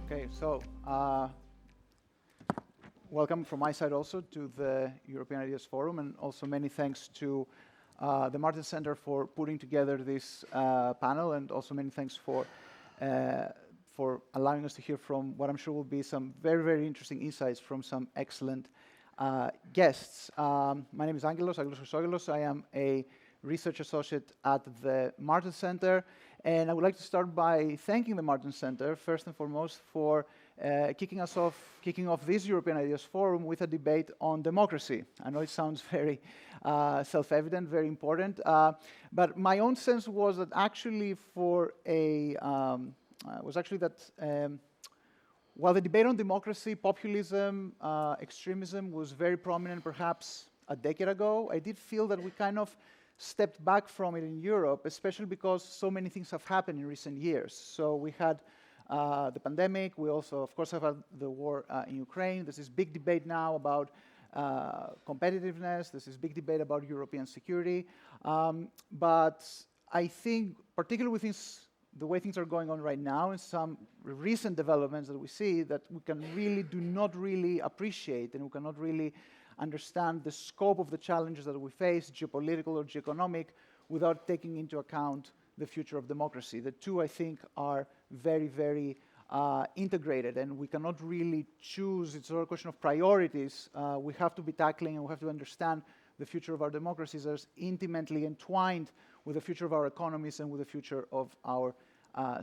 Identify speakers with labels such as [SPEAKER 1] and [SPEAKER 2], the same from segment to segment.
[SPEAKER 1] Okay, so welcome from my side also to the European Ideas Forum, and also many thanks to the Martin Center for putting together this panel, and also many thanks for allowing us to hear from what I'm sure will be some very, very interesting insights from some excellent guests. My name is Angelos Chrysogelos. I am a research associate at the Martin Center, and I would like to start by thanking the Martin Center, first and foremost, for kicking off this European Ideas Forum with a debate on democracy. I know it sounds very self-evident, very important, but my own sense was that actually while the debate on democracy, populism, extremism was very prominent perhaps a decade ago, I did feel that we kind of stepped back from it in Europe, especially because so many things have happened in recent years. So we had the pandemic, we also, of course, have had the war in Ukraine. There's this big debate now about competitiveness, there's this big debate about European security. But I think, particularly with the way things are going on right now, and some recent developments that we see, that we do not really appreciate, and we cannot really understand the scope of the challenges that we face, geopolitical or geoeconomic, without taking into account the future of democracy. The two, I think, are very, very integrated, and we cannot really choose. It's a question of priorities. We have to be tackling, and we have to understand the future of our democracies as intimately entwined with the future of our economies and with the future of our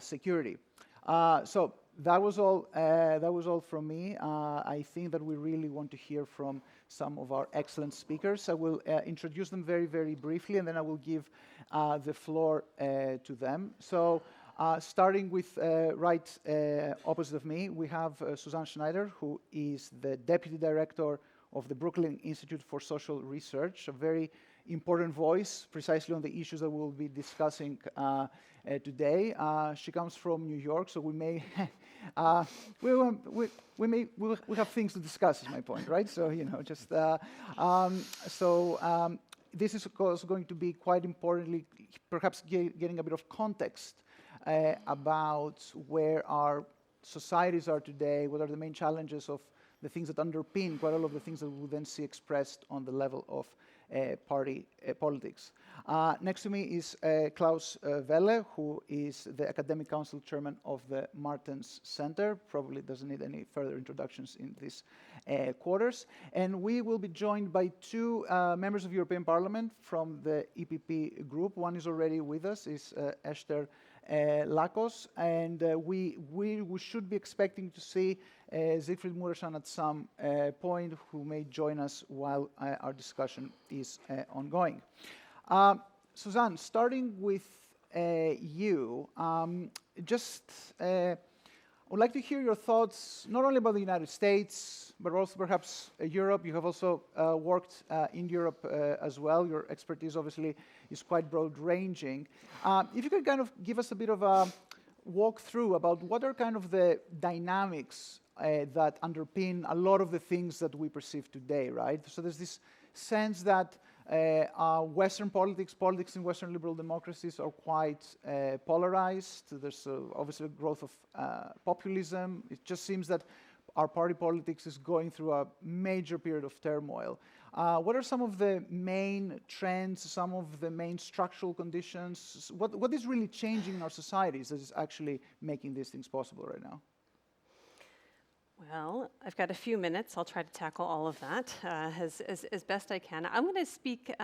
[SPEAKER 1] security. So that was all from me. I think that we really want to hear from some of our excellent speakers. I will introduce them very, very briefly, and then I will give the floor to them. So starting with right opposite of me, we have Susanne Schneider, who is the Deputy Director of the Brooklyn Institute for Social Research, a very important voice precisely on the issues that we'll be discussing today. She comes from New York, so we may we have things to discuss, is my point, right? So this is also going to be quite importantly, perhaps getting a bit of context about where our societies are today, what are the main challenges of the things that underpin quite all of the things that we then see expressed on the level of party politics. Next to me is Klaus Welle, who is the Academic Council Chairman of the Martens Center. Probably doesn't need any further introductions in these quarters. And we will be joined by two members of European Parliament from the EPP group. One is already with us, is Esther Lakos, and we should be expecting to see Siegfried Muresan at some point, who may join us while our discussion is ongoing. Susanne, starting with you, I would like to hear your thoughts not only about the United States, but also perhaps Europe. You have also worked in Europe as well. Your expertise obviously is quite broad-ranging. If you could kind of give us a bit of a walkthrough about what are kind of the dynamics that underpin a lot of the things that we perceive today, right? So there's this sense that Western politics in Western liberal democracies are quite polarized. There's obviously a growth of populism. It just seems that our party politics is going through a major period of turmoil. What are some of the main trends, some of the main structural conditions? What is really changing in our societies that is actually making these things possible right now?
[SPEAKER 2] Well, I've got a few minutes. I'll try to tackle all of that as best I can. I'm going to speak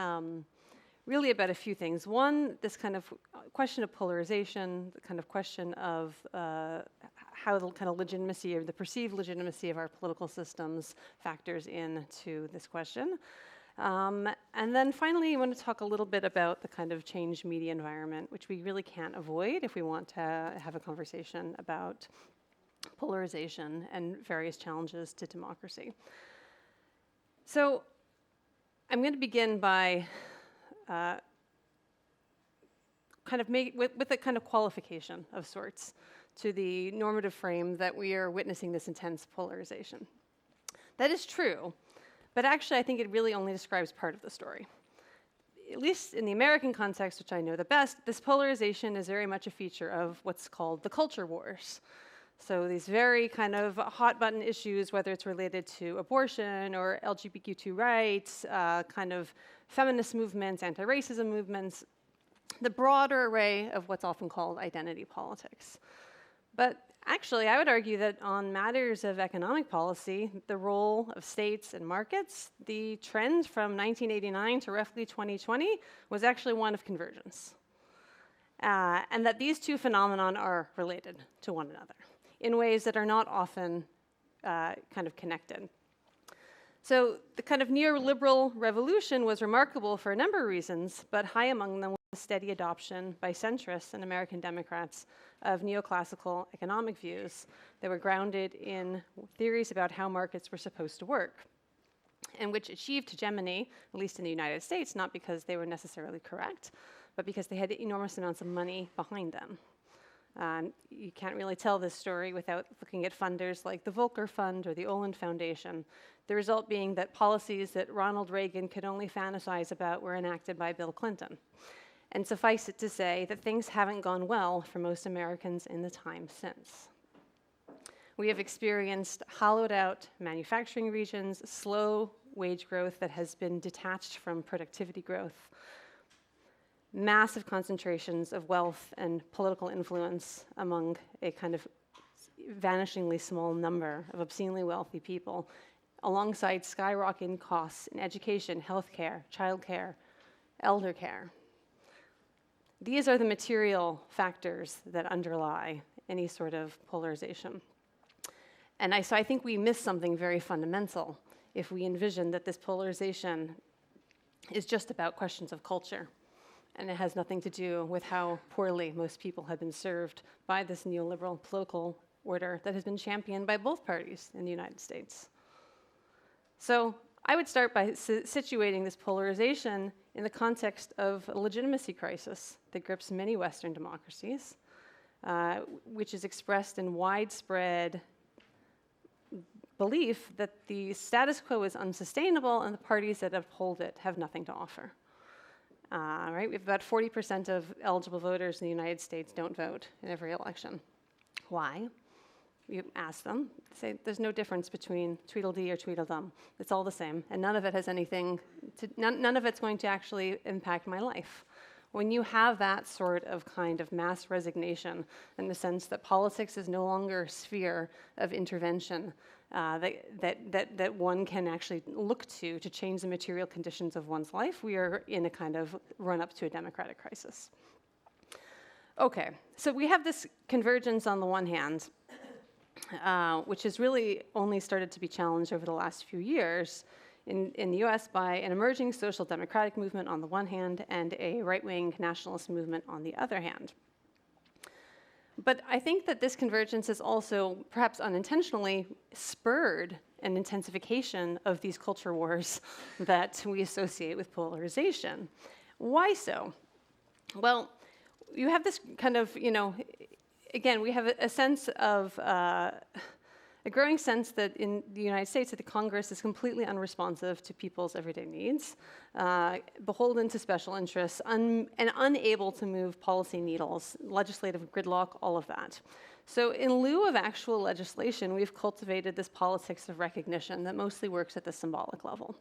[SPEAKER 2] really about a few things. One, this kind of question of polarization, the kind of question of how the kind of legitimacy or the perceived legitimacy of our political systems factors into this question. And then finally, I want to talk a little bit about the kind of changed media environment, which we really can't avoid if we want to have a conversation about polarization and various challenges to democracy. So I'm going to begin by kind of with a kind of qualification of sorts to the normative frame that we are witnessing this intense polarization. That is true, but actually I think it really only describes part of the story. At least in the American context, which I know the best, this polarization is very much a feature of what's called the culture wars. So these very kind of hot button issues, whether it's related to abortion or LGBTQ rights, kind of feminist movements, anti-racism movements, the broader array of what's often called identity politics. But actually, I would argue that on matters of economic policy, the role of states and markets, the trend from 1989 to roughly 2020 was actually one of convergence. And that these two phenomena are related to one another in ways that are not often kind of connected. So the kind of neoliberal revolution was remarkable for a number of reasons, but high among them was the steady adoption by centrists and American Democrats of neoclassical economic views that were grounded in theories about how markets were supposed to work, and which achieved hegemony, at least in the United States, not because they were necessarily correct, but because they had enormous amounts of money behind them. You can't really tell this story without looking at funders like the Volcker Fund or the Olin Foundation, the result being that policies that Ronald Reagan could only fantasize about were enacted by Bill Clinton. And suffice it to say that things haven't gone well for most Americans in the time since. We have experienced hollowed out manufacturing regions, slow wage growth that has been detached from productivity growth, massive concentrations of wealth and political influence among a kind of vanishingly small number of obscenely wealthy people, alongside skyrocketing costs in education, healthcare, childcare, elder care. These are the material factors that underlie any sort of polarization. And so I think we miss something very fundamental if we envision that this polarization is just about questions of culture. And it has nothing to do with how poorly most people have been served by this neoliberal political order that has been championed by both parties in the United States. So I would start by situating this polarization in the context of a legitimacy crisis that grips many Western democracies, which is expressed in widespread belief that the status quo is unsustainable and the parties that uphold it have nothing to offer. Right? We have about 40% of eligible voters in the United States don't vote in every election. Why? You ask them, say there's no difference between Tweedledee or Tweedledum. It's all the same, and none of it has anything to, none of it's going to actually impact my life. When you have that sort of kind of mass resignation in the sense that politics is no longer a sphere of intervention that one can actually look to change the material conditions of one's life, we are in a kind of run-up to a democratic crisis. Okay, so we have this convergence on the one hand, which has really only started to be challenged over the last few years in the US by an emerging social democratic movement on the one hand and a right-wing nationalist movement on the other hand. But I think that this convergence has also, perhaps unintentionally, spurred an intensification of these culture wars that we associate with polarization. Why so? Well, you have this kind of, again, we have a sense of, a growing sense that in the United States that the Congress is completely unresponsive to people's everyday needs, beholden to special interests, and unable to move policy needles, legislative gridlock, all of that. So in lieu of actual legislation, we've cultivated this politics of recognition that mostly works at the symbolic level.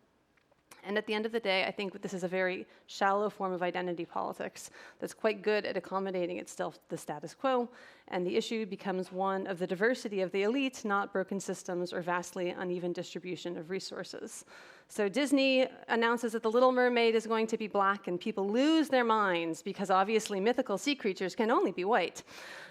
[SPEAKER 2] And at the end of the day, I think this is a very shallow form of identity politics that's quite good at accommodating itself to the status quo, and the issue becomes one of the diversity of the elite, not broken systems or vastly uneven distribution of resources. So Disney announces that The Little Mermaid is going to be black, and people lose their minds because obviously mythical sea creatures can only be white.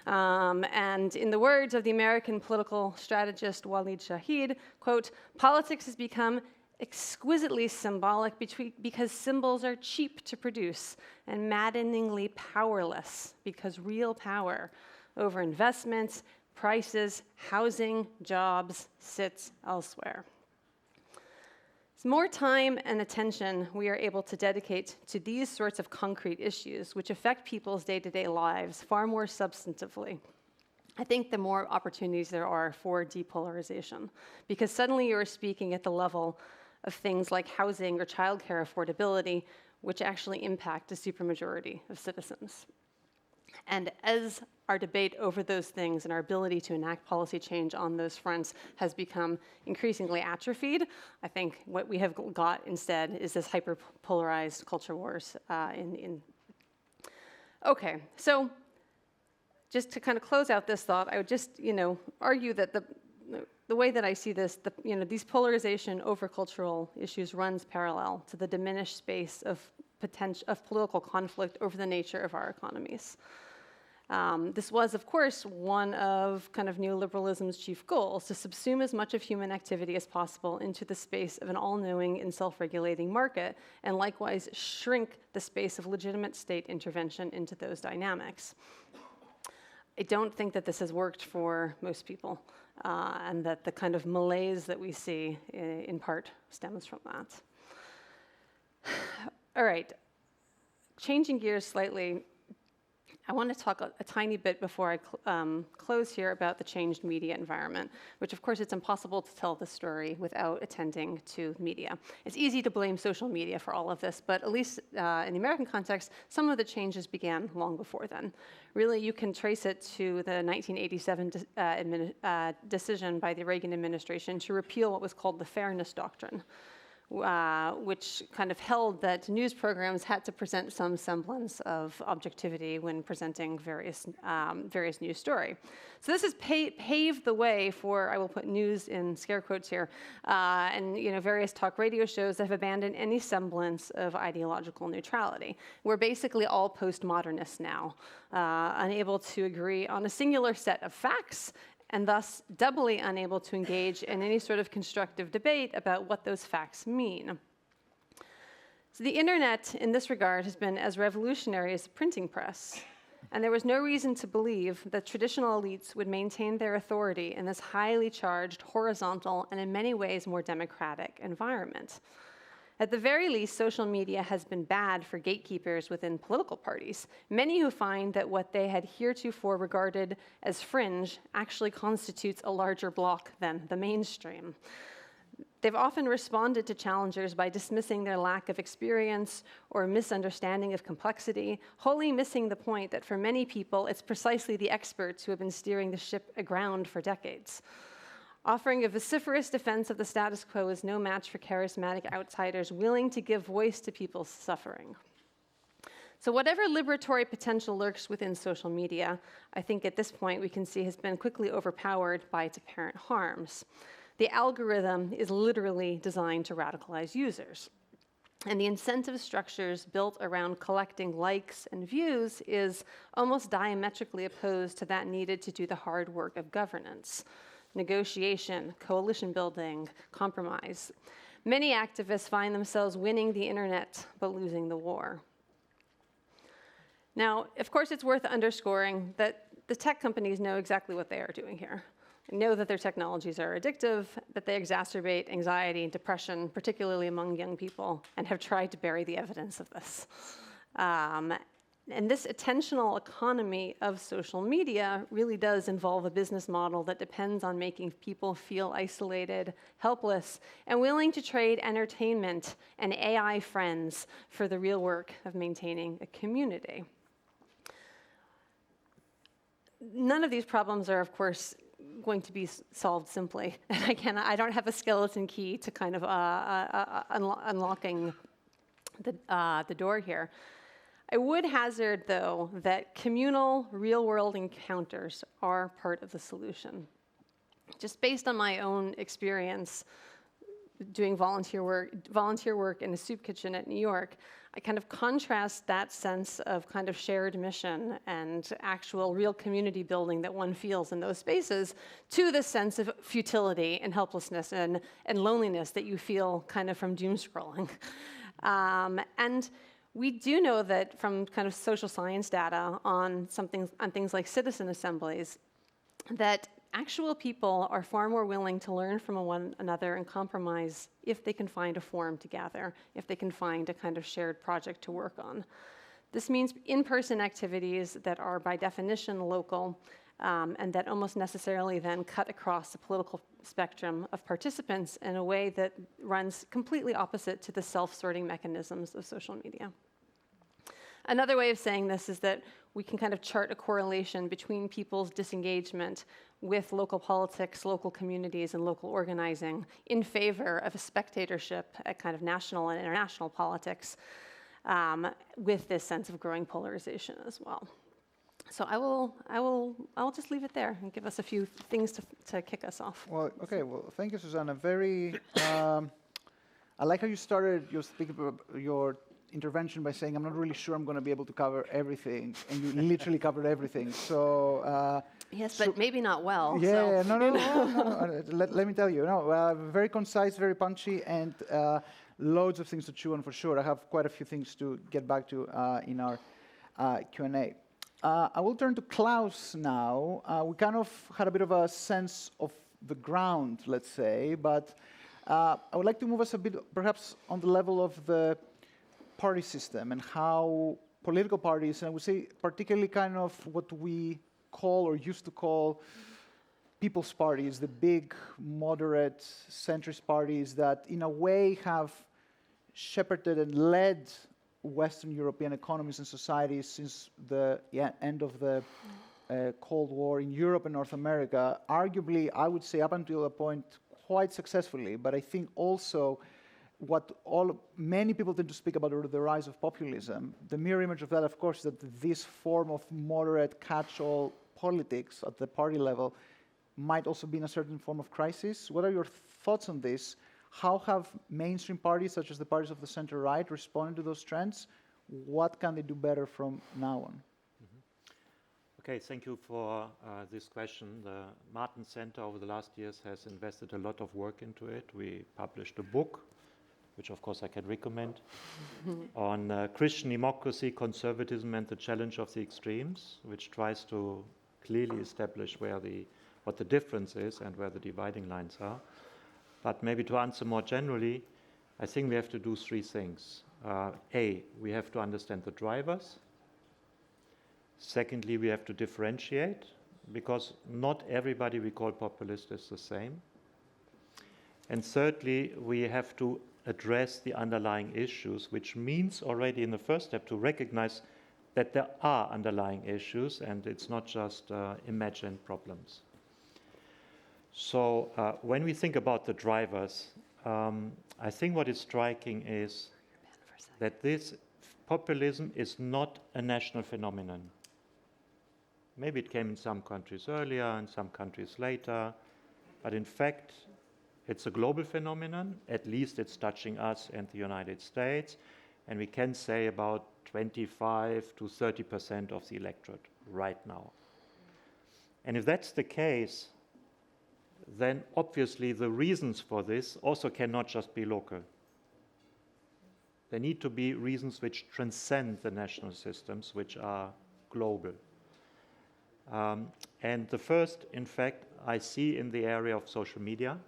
[SPEAKER 2] And in the words of the American political strategist Walid Shahid, quote, "Politics has become exquisitely symbolic because symbols are cheap to produce and maddeningly powerless because real power over investments, prices, housing, jobs sits elsewhere." So more time and attention we are able to dedicate to these sorts of concrete issues which affect people's day-to-day lives far more substantively, I think the more opportunities there are for depolarization, because suddenly you're speaking at the level of things like housing or childcare affordability, which actually impact the supermajority of citizens. And as our debate over those things and our ability to enact policy change on those fronts has become increasingly atrophied, I think what we have got instead is this hyper-polarized culture wars. Okay, so just to kind of close out this thought, I would just, argue that the way that I see this, these polarization over cultural issues runs parallel to the diminished space of political conflict over the nature of our economies. This was, of course, one of kind of neoliberalism's chief goals, to subsume as much of human activity as possible into the space of an all-knowing and self-regulating market, and likewise shrink the space of legitimate state intervention into those dynamics. I don't think that this has worked for most people, and that the kind of malaise that we see in part stems from that. All right, changing gears slightly, I want to talk a tiny bit before I close here about the changed media environment, which of course it's impossible to tell the story without attending to media. It's easy to blame social media for all of this, but at least in the American context, some of the changes began long before then. Really, you can trace it to the 1987 decision by the Reagan administration to repeal what was called the Fairness Doctrine, which kind of held that news programs had to present some semblance of objectivity when presenting various news story. So this has paved the way for, I will put news in scare quotes here, and various talk radio shows that have abandoned any semblance of ideological neutrality. We're basically all postmodernists now, unable to agree on a singular set of facts, and thus doubly unable to engage in any sort of constructive debate about what those facts mean. So the internet, in this regard, has been as revolutionary as the printing press, and there was no reason to believe that traditional elites would maintain their authority in this highly charged, horizontal, and in many ways more democratic environment. At the very least, social media has been bad for gatekeepers within political parties, many who find that what they had heretofore regarded as fringe actually constitutes a larger bloc than the mainstream. They've often responded to challengers by dismissing their lack of experience or misunderstanding of complexity, wholly missing the point that for many people, it's precisely the experts who have been steering the ship aground for decades. Offering a vociferous defense of the status quo is no match for charismatic outsiders willing to give voice to people's suffering. So whatever liberatory potential lurks within social media, I think at this point we can see has been quickly overpowered by its apparent harms. The algorithm is literally designed to radicalize users. And the incentive structures built around collecting likes and views is almost diametrically opposed to that needed to do the hard work of governance. Negotiation, coalition building, compromise. Many activists find themselves winning the internet but losing the war. Now, of course, it's worth underscoring that the tech companies know exactly what they are doing here. They know that their technologies are addictive, that they exacerbate anxiety and depression, particularly among young people, and have tried to bury the evidence of this. And this attentional economy of social media really does involve a business model that depends on making people feel isolated, helpless, and willing to trade entertainment and AI friends for the real work of maintaining a community. None of these problems are, of course, going to be solved simply. And I don't have a skeleton key to kind of unlocking the door here. I would hazard, though, that communal, real-world encounters are part of the solution. Just based on my own experience doing volunteer work in a soup kitchen at New York, I kind of contrast that sense of kind of shared mission and actual real community building that one feels in those spaces to the sense of futility and helplessness and loneliness that you feel kind of from doom scrolling. And we do know that from kind of social science data on things like citizen assemblies, that actual people are far more willing to learn from one another and compromise if they can find a forum to gather, if they can find a kind of shared project to work on. This means in-person activities that are by definition local, and that almost necessarily then cut across the political spectrum of participants in a way that runs completely opposite to the self-sorting mechanisms of social media. Another way of saying this is that we can kind of chart a correlation between people's disengagement with local politics, local communities, and local organizing in favor of a spectatorship at kind of national and international politics, with this sense of growing polarization as well. So I'll just leave it there and give us a few things to kick us off.
[SPEAKER 1] Well, okay. Well, thank you, Susanna. Very. I like how you started your intervention by saying, "I'm not really sure I'm going to be able to cover everything," and you literally covered everything. So.
[SPEAKER 2] Yes, but maybe not well.
[SPEAKER 1] Yeah,
[SPEAKER 2] so,
[SPEAKER 1] no. Let me tell you, very concise, very punchy, and loads of things to chew on for sure. I have quite a few things to get back to in our Q&A. I will turn to Klaus now. We kind of had a bit of a sense of the ground, let's say, but I would like to move us a bit, perhaps, on the level of the party system and how political parties, and I would say particularly kind of what we call or used to call people's parties, the big, moderate, centrist parties that in a way have shepherded and led Western European economies and societies since the end of the Cold War in Europe and North America, arguably, I would say up until a point, quite successfully, but I think also many people tend to speak about the rise of populism. The mirror image of that, of course, is that this form of moderate catch-all politics at the party level might also be in a certain form of crisis. What are your thoughts on this? How have mainstream parties, such as the parties of the center-right, responded to those trends? What can they do better from now on?
[SPEAKER 3] Okay, thank you for this question. The Martin Center over the last years has invested a lot of work into it. We published a book, which of course I can recommend, on Christian democracy, conservatism, and the challenge of the extremes, which tries to clearly establish what the difference is and where the dividing lines are. But maybe to answer more generally, I think we have to do three things. A, we have to understand the drivers. Secondly, we have to differentiate, because not everybody we call populist is the same. And thirdly, we have to address the underlying issues, which means already in the first step to recognize that there are underlying issues and it's not just imagined problems. So when we think about the drivers, I think what is striking is that this populism is not a national phenomenon. Maybe it came in some countries earlier, in some countries later, but in fact, it's a global phenomenon. At least it's touching us and the United States, and we can say about 25 to 30% of the electorate right now. And if that's the case, then obviously the reasons for this also cannot just be local. There need to be reasons which transcend the national systems, which are global. And the first, in fact, I see in the area of social media,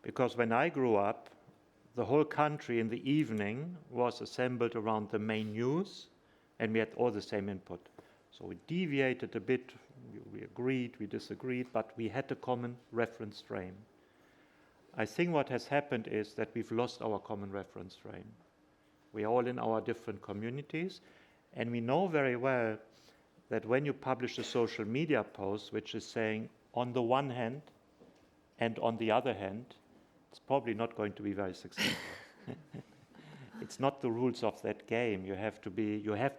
[SPEAKER 3] because when I grew up, the whole country in the evening was assembled around the main news, and we had all the same input. So we deviated a bit, we agreed, we disagreed, but we had a common reference frame. I think what has happened is that we've lost our common reference frame. We are all in our different communities, and we know very well that when you publish a social media post which is saying on the one hand and on the other hand, it's probably not going to be very successful. It's not the rules of that game. You have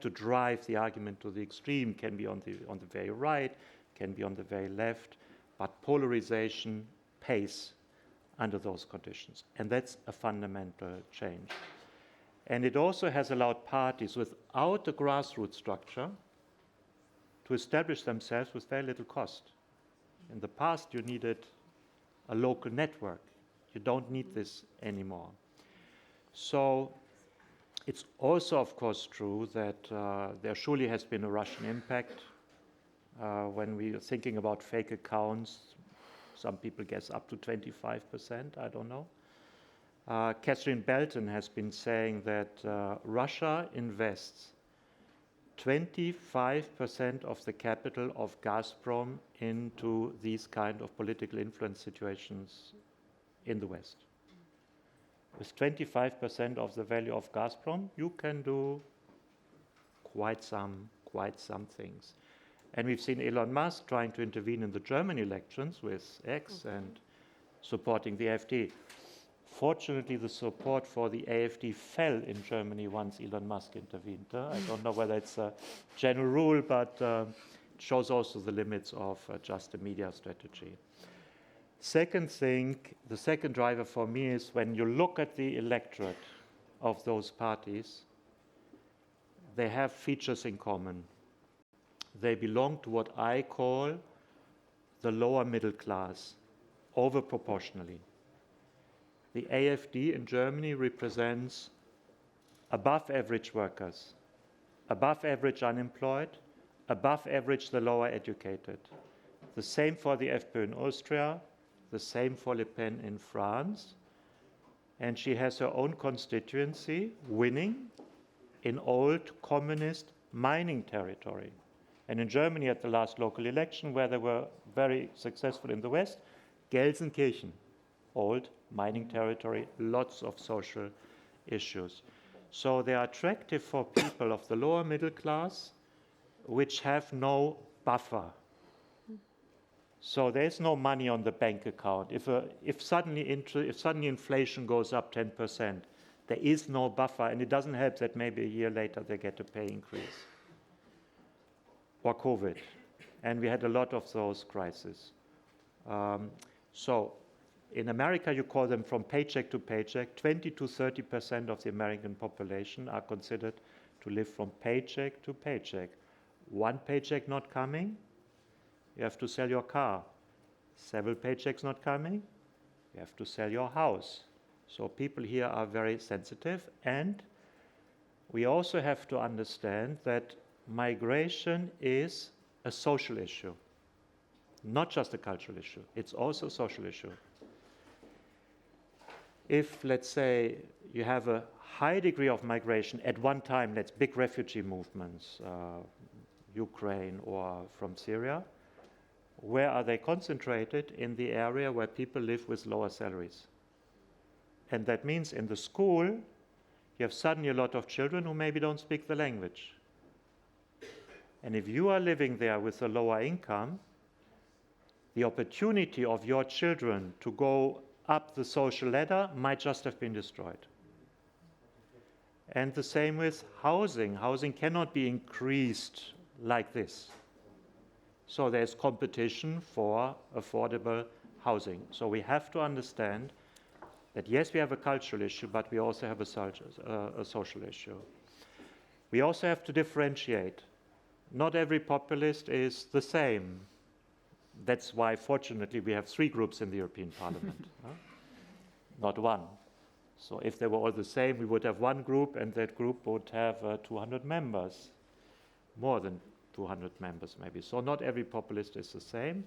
[SPEAKER 3] to drive the argument to the extreme. Can be on the very right, can be on the very left, but polarization pays under those conditions, and that's a fundamental change. And it also has allowed parties without a grassroots structure to establish themselves with very little cost. In the past, you needed a local network. You don't need this anymore. So it's also, of course, true that there surely has been a Russian impact. When we are thinking about fake accounts, some people guess up to 25%, I don't know. Catherine Belton has been saying that Russia invests 25% of the capital of Gazprom into these kind of political influence situations in the West. With 25% of the value of Gazprom, you can do quite some quite some things. And we've seen Elon Musk trying to intervene in the German elections with X and supporting the AfD. Fortunately, the support for the AfD fell in Germany once Elon Musk intervened. I don't know whether it's a general rule, but it shows also the limits of just a media strategy. Second thing, the second driver for me is when you look at the electorate of those parties, they have features in common. They belong to what I call the lower middle class, over proportionally. The AfD in Germany represents above average workers, above average unemployed, above average the lower educated. The same for the FPÖ in Austria, the same for Le Pen in France. And she has her own constituency winning in old communist mining territory. And in Germany at the last local election, where they were very successful in the West, Gelsenkirchen, old mining territory, lots of social issues. So they are attractive for people of the lower middle class, which have no buffer. So there's no money on the bank account. If suddenly inflation goes up 10%, there is no buffer, and it doesn't help that maybe a year later they get a pay increase. Or COVID. And we had a lot of those crises. So in America, you call them from paycheck to paycheck. 20 to 30% of the American population are considered to live from paycheck to paycheck. One paycheck not coming, you have to sell your car. Several paychecks not coming, you have to sell your house. So people here are very sensitive, and we also have to understand that migration is a social issue, not just a cultural issue. It's also a social issue. If, let's say, you have a high degree of migration at one time, that's big refugee movements, Ukraine or from Syria, where are they concentrated? In the area where people live with lower salaries. And that means in the school, you have suddenly a lot of children who maybe don't speak the language. And if you are living there with a lower income, the opportunity of your children to go up the social ladder might just have been destroyed. And the same with housing. Housing cannot be increased like this. So there's competition for affordable housing. So we have to understand that yes, we have a cultural issue, but we also have a social issue. We also have to differentiate. Not every populist is the same. That's why, fortunately, we have 3 groups in the European Parliament, not one. So if they were all the same, we would have one group, and that group would have 200 members, more than 200 members maybe. So not every populist is the same.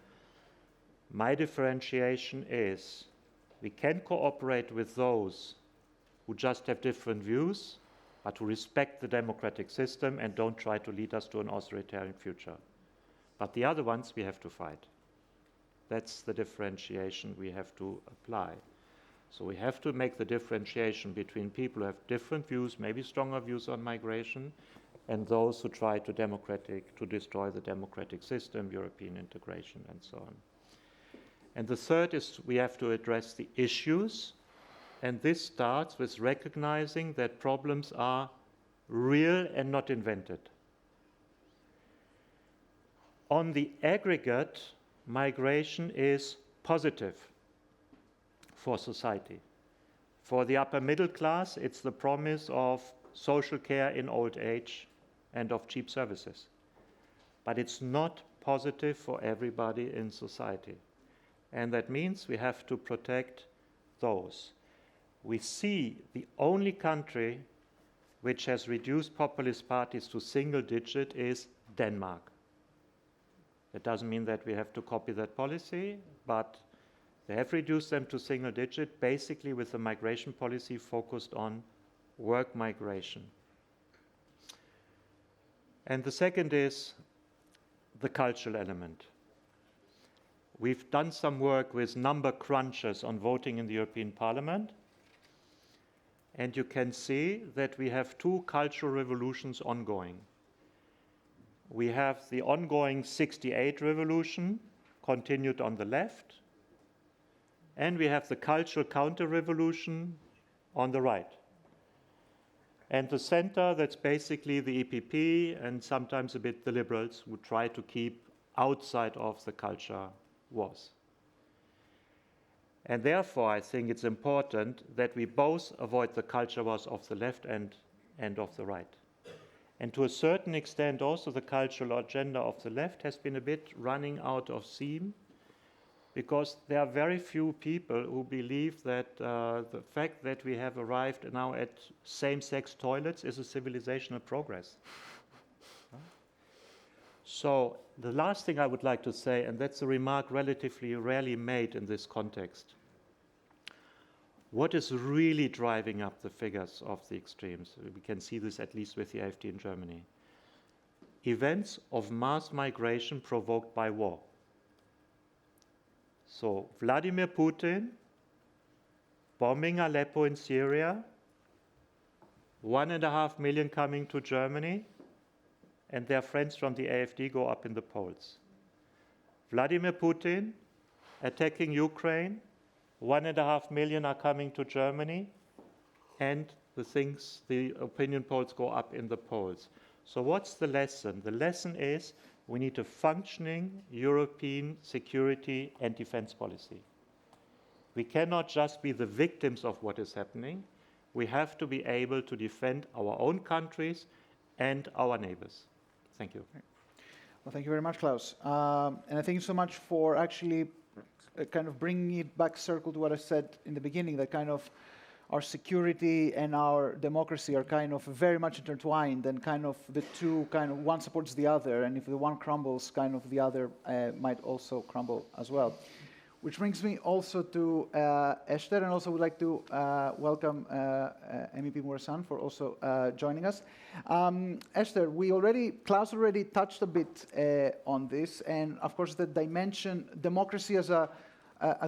[SPEAKER 3] My differentiation is we can cooperate with those who just have different views, but who respect the democratic system and don't try to lead us to an authoritarian future. But the other ones we have to fight. That's the differentiation we have to apply. So we have to make the differentiation between people who have different views, maybe stronger views on migration, and those who try to destroy the democratic system, European integration, and so on. And the third is we have to address the issues, and this starts with recognizing that problems are real and not invented. On the aggregate, migration is positive for society. For the upper middle class, it's the promise of social care in old age and of cheap services. But it's not positive for everybody in society. And that means we have to protect those. We see the only country which has reduced populist parties to single digit is Denmark. That doesn't mean that we have to copy that policy, but they have reduced them to single digit, basically with a migration policy focused on work migration. And the second is the cultural element. We've done some work with number crunchers on voting in the European Parliament, and you can see that we have 2 cultural revolutions ongoing. we have the ongoing '68 revolution, continued on the left, and we have the cultural counter-revolution on the right. And the center, that's basically the EPP and sometimes a bit the liberals who try to keep outside of the culture wars. And therefore, I think it's important that we both avoid the culture wars of the left and of the right. And to a certain extent, also the cultural agenda of the left has been a bit running out of steam, because there are very few people who believe that the fact that we have arrived now at same-sex toilets is a civilizational progress. So the last thing I would like to say, and that's a remark relatively rarely made in this context, what is really driving up the figures of the extremes? We can see this at least with the AfD in Germany. Events of mass migration provoked by war. So Vladimir Putin bombing Aleppo in Syria, 1.5 million coming to Germany, and their friends from the AfD go up in the polls. Vladimir Putin attacking Ukraine, 1.5 million are coming to Germany, and the opinion polls go up in the polls. So what's the lesson? The lesson is we need a functioning European security and defense policy. We cannot just be the victims of what is happening. We have to be able to defend our own countries and our neighbors. Thank you.
[SPEAKER 1] Well, thank you very much, Klaus. And I thank you so much for actually kind of bringing it back circle to what I said in the beginning, that kind of our security and our democracy are kind of very much intertwined, and kind of the two, kind of one supports the other, and if the one crumbles, kind of the other might also crumble as well. Which brings me also to Esther, and also would like to welcome MEP Muresan for also joining us. Esther, Klaus already touched a bit on this, and of course the dimension, democracy as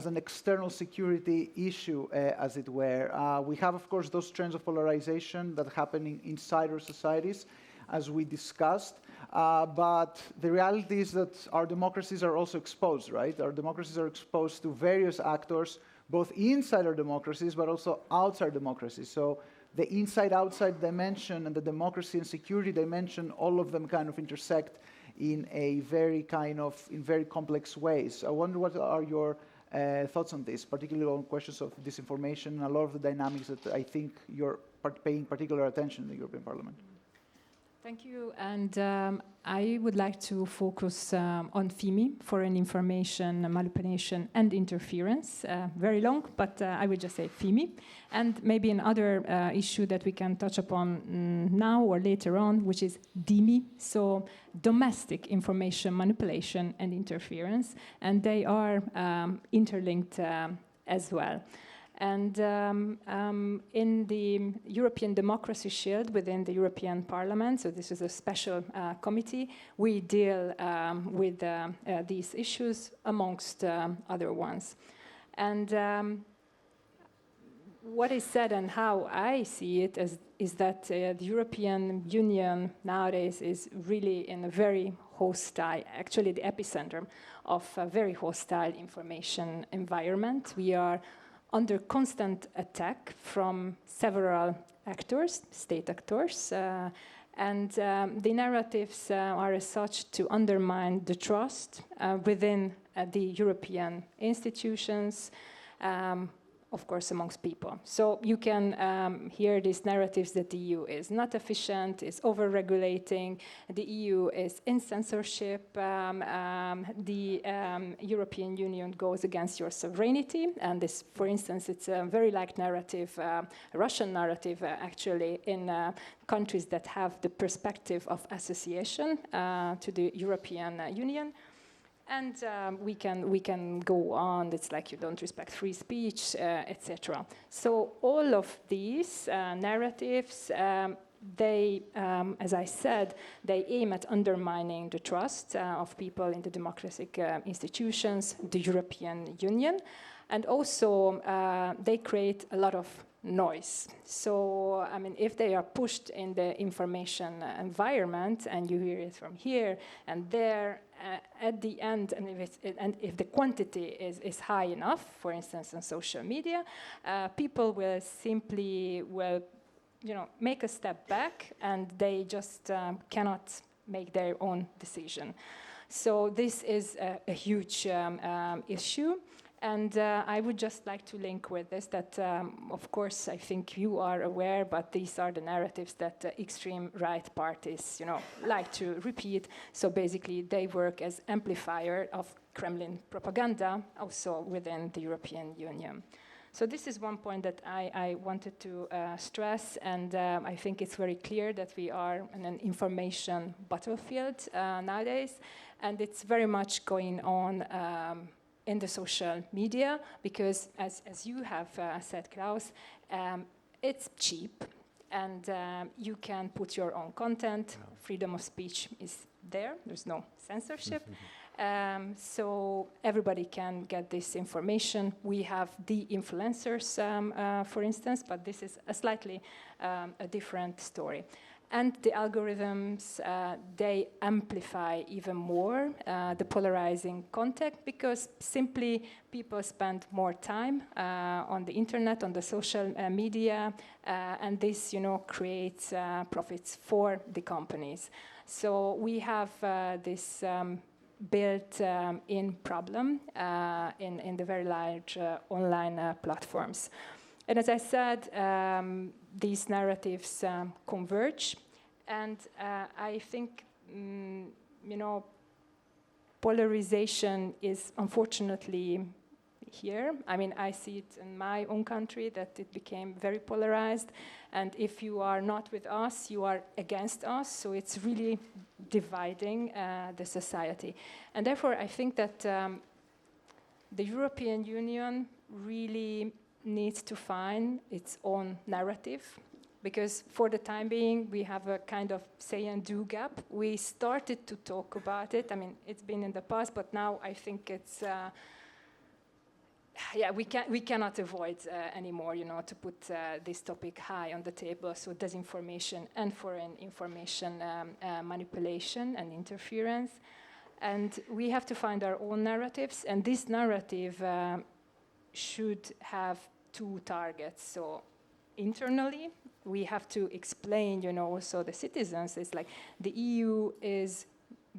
[SPEAKER 1] an external security issue, as it were. We have, of course, those trends of polarization that are happening inside our societies, as we discussed. But the reality is that our democracies are also exposed, right? Our democracies are exposed to various actors, both inside our democracies, but also outside democracies. So the inside-outside dimension and the democracy and security dimension, all of them kind of intersect in very complex ways. I wonder what are your thoughts on this, particularly on questions of disinformation and a lot of the dynamics that I think you're paying particular attention in the European Parliament.
[SPEAKER 4] Thank you, and I would like to focus on FIMI, foreign information, manipulation and interference. Very long, but I would just say FIMI. And maybe another issue that we can touch upon now or later on, which is DIMI, so domestic information manipulation and interference, and they are interlinked as well. And in the European Democracy Shield within the European Parliament, so this is a special committee, we deal with these issues amongst other ones. And what is said and how I see it is that the European Union nowadays is really in a very hostile, actually the epicenter of a very hostile information environment. We are under constant attack from several actors, state actors, and the narratives are as such to undermine the trust within the European institutions, of course, amongst people. So you can hear these narratives that the EU is not efficient, is over-regulating, the EU is in censorship, the European Union goes against your sovereignty, and this, for instance, it's a very like narrative, a Russian narrative, actually, in countries that have the perspective of association to the European Union. And we can go on. It's like you don't respect free speech, etc. So all of these narratives they, as I said, they aim at undermining the trust of people in the democratic institutions, the European Union, and also they create a lot of noise. So, I mean, if they are pushed in the information environment, and you hear it from here and there, at the end, and if the quantity is high enough, for instance, on social media, people will simply make a step back, and they just cannot make their own decision. So this is a huge issue. And I would just like to link with this that, of course, I think you are aware, but these are the narratives that extreme right parties, like to repeat. So basically, they work as amplifier of Kremlin propaganda, also within the European Union. So this is one point that I wanted to stress, and I think it's very clear that we are in an information battlefield nowadays, and it's very much going on in the social media, because as you have said, Klaus, it's cheap, and you can put your own content. Freedom of speech is there's no censorship. So everybody can get this information. We have the influencers, for instance, but this is a slightly a different story. And the algorithms, they amplify even more the polarizing content, because simply people spend more time on the internet, on the social media, and this, creates profits for the companies. So we have this built-in problem in the very large online platforms. And as I said, these narratives converge, and I think, polarization is unfortunately here. I mean, I see it in my own country that it became very polarized, and if you are not with us, you are against us, so it's really dividing the society. And therefore, I think that the European Union really needs to find its own narrative, because for the time being, we have a kind of say and do gap. We started to talk about it. I mean, it's been in the past, but now I think it's, we cannot avoid anymore, to put this topic high on the table. So disinformation and foreign information manipulation and interference. And we have to find our own narratives, and this narrative should have two targets. So internally, we have to explain, so the citizens, it's like the EU is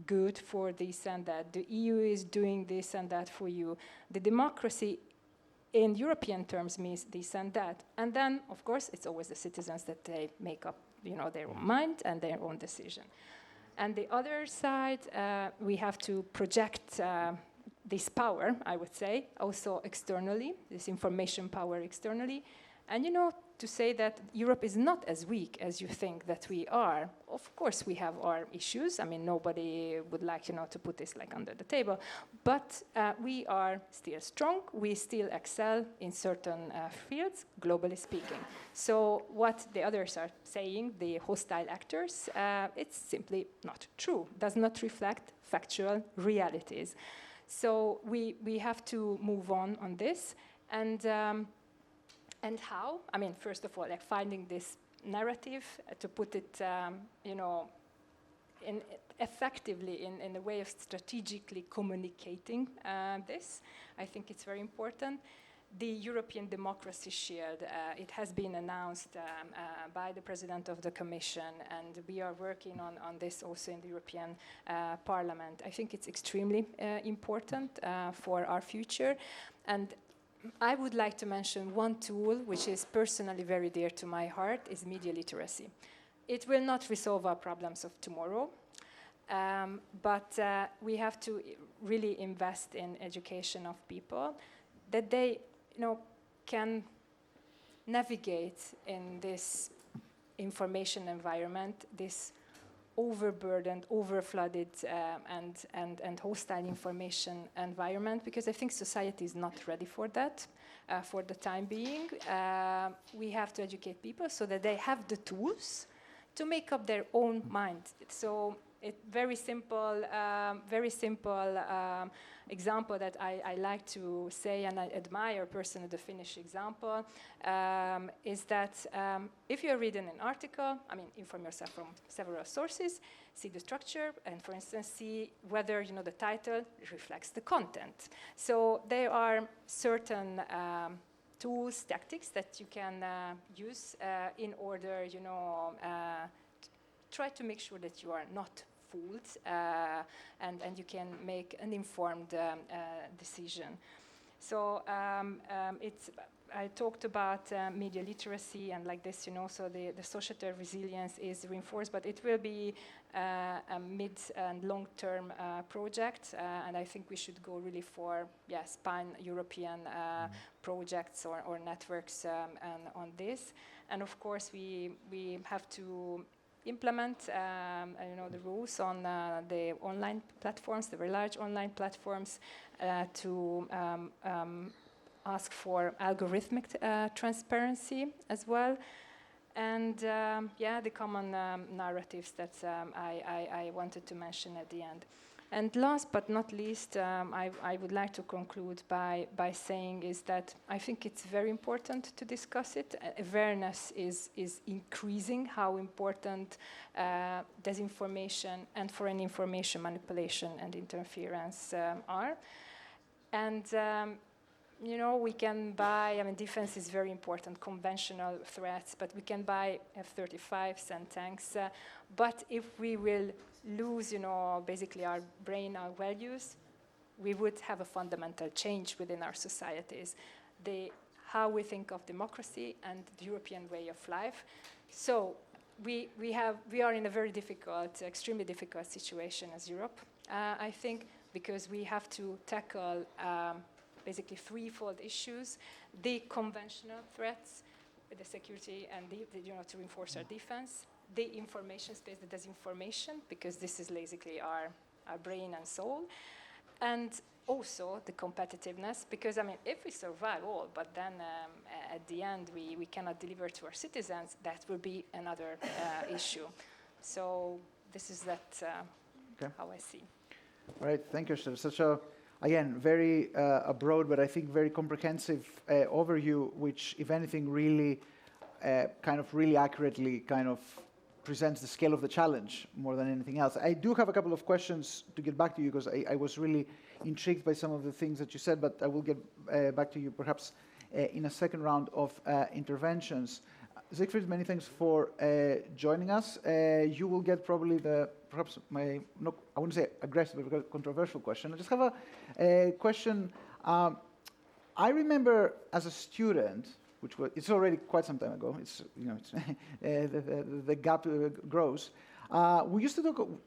[SPEAKER 4] good for this and that. The EU is doing this and that for you. The democracy in European terms means this and that. And then, of course, it's always the citizens that they make up, their own mind and their own decision. And the other side, we have to project this power, I would say, also externally, this information power externally. And, to say that Europe is not as weak as you think that we are. Of course, we have our issues. I mean, nobody would like, to put this like under the table. But we are still strong. We still excel in certain fields, globally speaking. So what the others are saying, the hostile actors, it's simply not true. Does not reflect factual realities. So we have to move on this. And how? I mean, first of all, like finding this narrative to put it, effectively in a way of strategically communicating this. I think it's very important. The European Democracy Shield, it has been announced by the President of the Commission, and we are working on this also in the European Parliament. I think it's extremely important for our future. And I would like to mention one tool which is personally very dear to my heart, is media literacy. It will not resolve our problems of tomorrow, but we have to really invest in education of people, that they can navigate in this information environment, this overburdened, overflooded, and hostile information environment, because I think society is not ready for that for the time being. We have to educate people so that they have the tools to make up their own mind. So very simple example that I like to say, and I admire personally the Finnish example, is that if you're reading an article, I mean, inform yourself from several sources, see the structure, and for instance, see whether the title reflects the content. So there are certain tools, tactics that you can use in order, try to make sure that you are not fooled and you can make an informed decision. So I talked about media literacy and like this, so the societal resilience is reinforced, but it will be a mid and long-term project, and I think we should go really for pan-European projects or networks and on this. And of course, we have to implement the rules on the online platforms, the very large online platforms, to ask for algorithmic transparency as well. And the common narratives that I wanted to mention at the end. And last but not least, I would like to conclude by saying is that I think it's very important to discuss it. Awareness is increasing how important disinformation and foreign information manipulation and interference are. And we can buy, defense is very important, conventional threats, but we can buy F-35s and tanks. But if we will lose, basically our brain, our values, we would have a fundamental change within our societies. How we think of democracy and the European way of life. So we are in a very difficult, extremely difficult situation as Europe, I think, because we have to tackle basically threefold issues: the conventional threats, the security, and to reinforce our defense; the information space, the disinformation, because this is basically our brain and soul; and also the competitiveness, because if we survive all, but then at the end we cannot deliver to our citizens, that will be another issue. So this is how I see.
[SPEAKER 1] All right, thank you. Such a again, very broad, but I think very comprehensive overview, which, if anything, really really accurately presents the scale of the challenge more than anything else. I do have a couple of questions to get back to you, because I was really intrigued by some of the things that you said, but I will get back to you perhaps in a second round of interventions. Siegfried, many thanks for joining us. You will get probably perhaps I wouldn't say aggressive, but controversial question. I just have a question. I remember as a student, it's already quite some time ago. It's the gap grows. We used to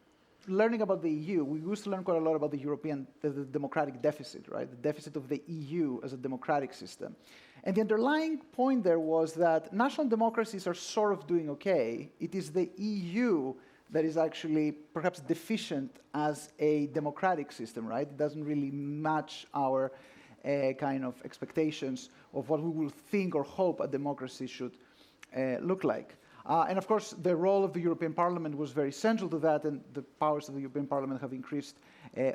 [SPEAKER 1] learning about the EU. We used to learn quite a lot about the democratic deficit, right? The deficit of the EU as a democratic system. And the underlying point there was that national democracies are sort of doing okay. It is the EU that is actually perhaps deficient as a democratic system, right? It doesn't really match our expectations of what we will think or hope a democracy should look like. And of course, the role of the European Parliament was very central to that, and the powers of the European Parliament have increased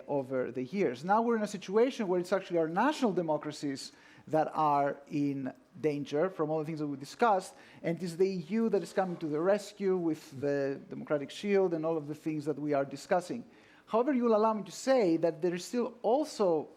[SPEAKER 1] over the years. Now we're in a situation where it's actually our national democracies that are in danger from all the things that we discussed, and it is the EU that is coming to the rescue with the democratic shield and all of the things that we are discussing. However, you will allow me to say that there is still also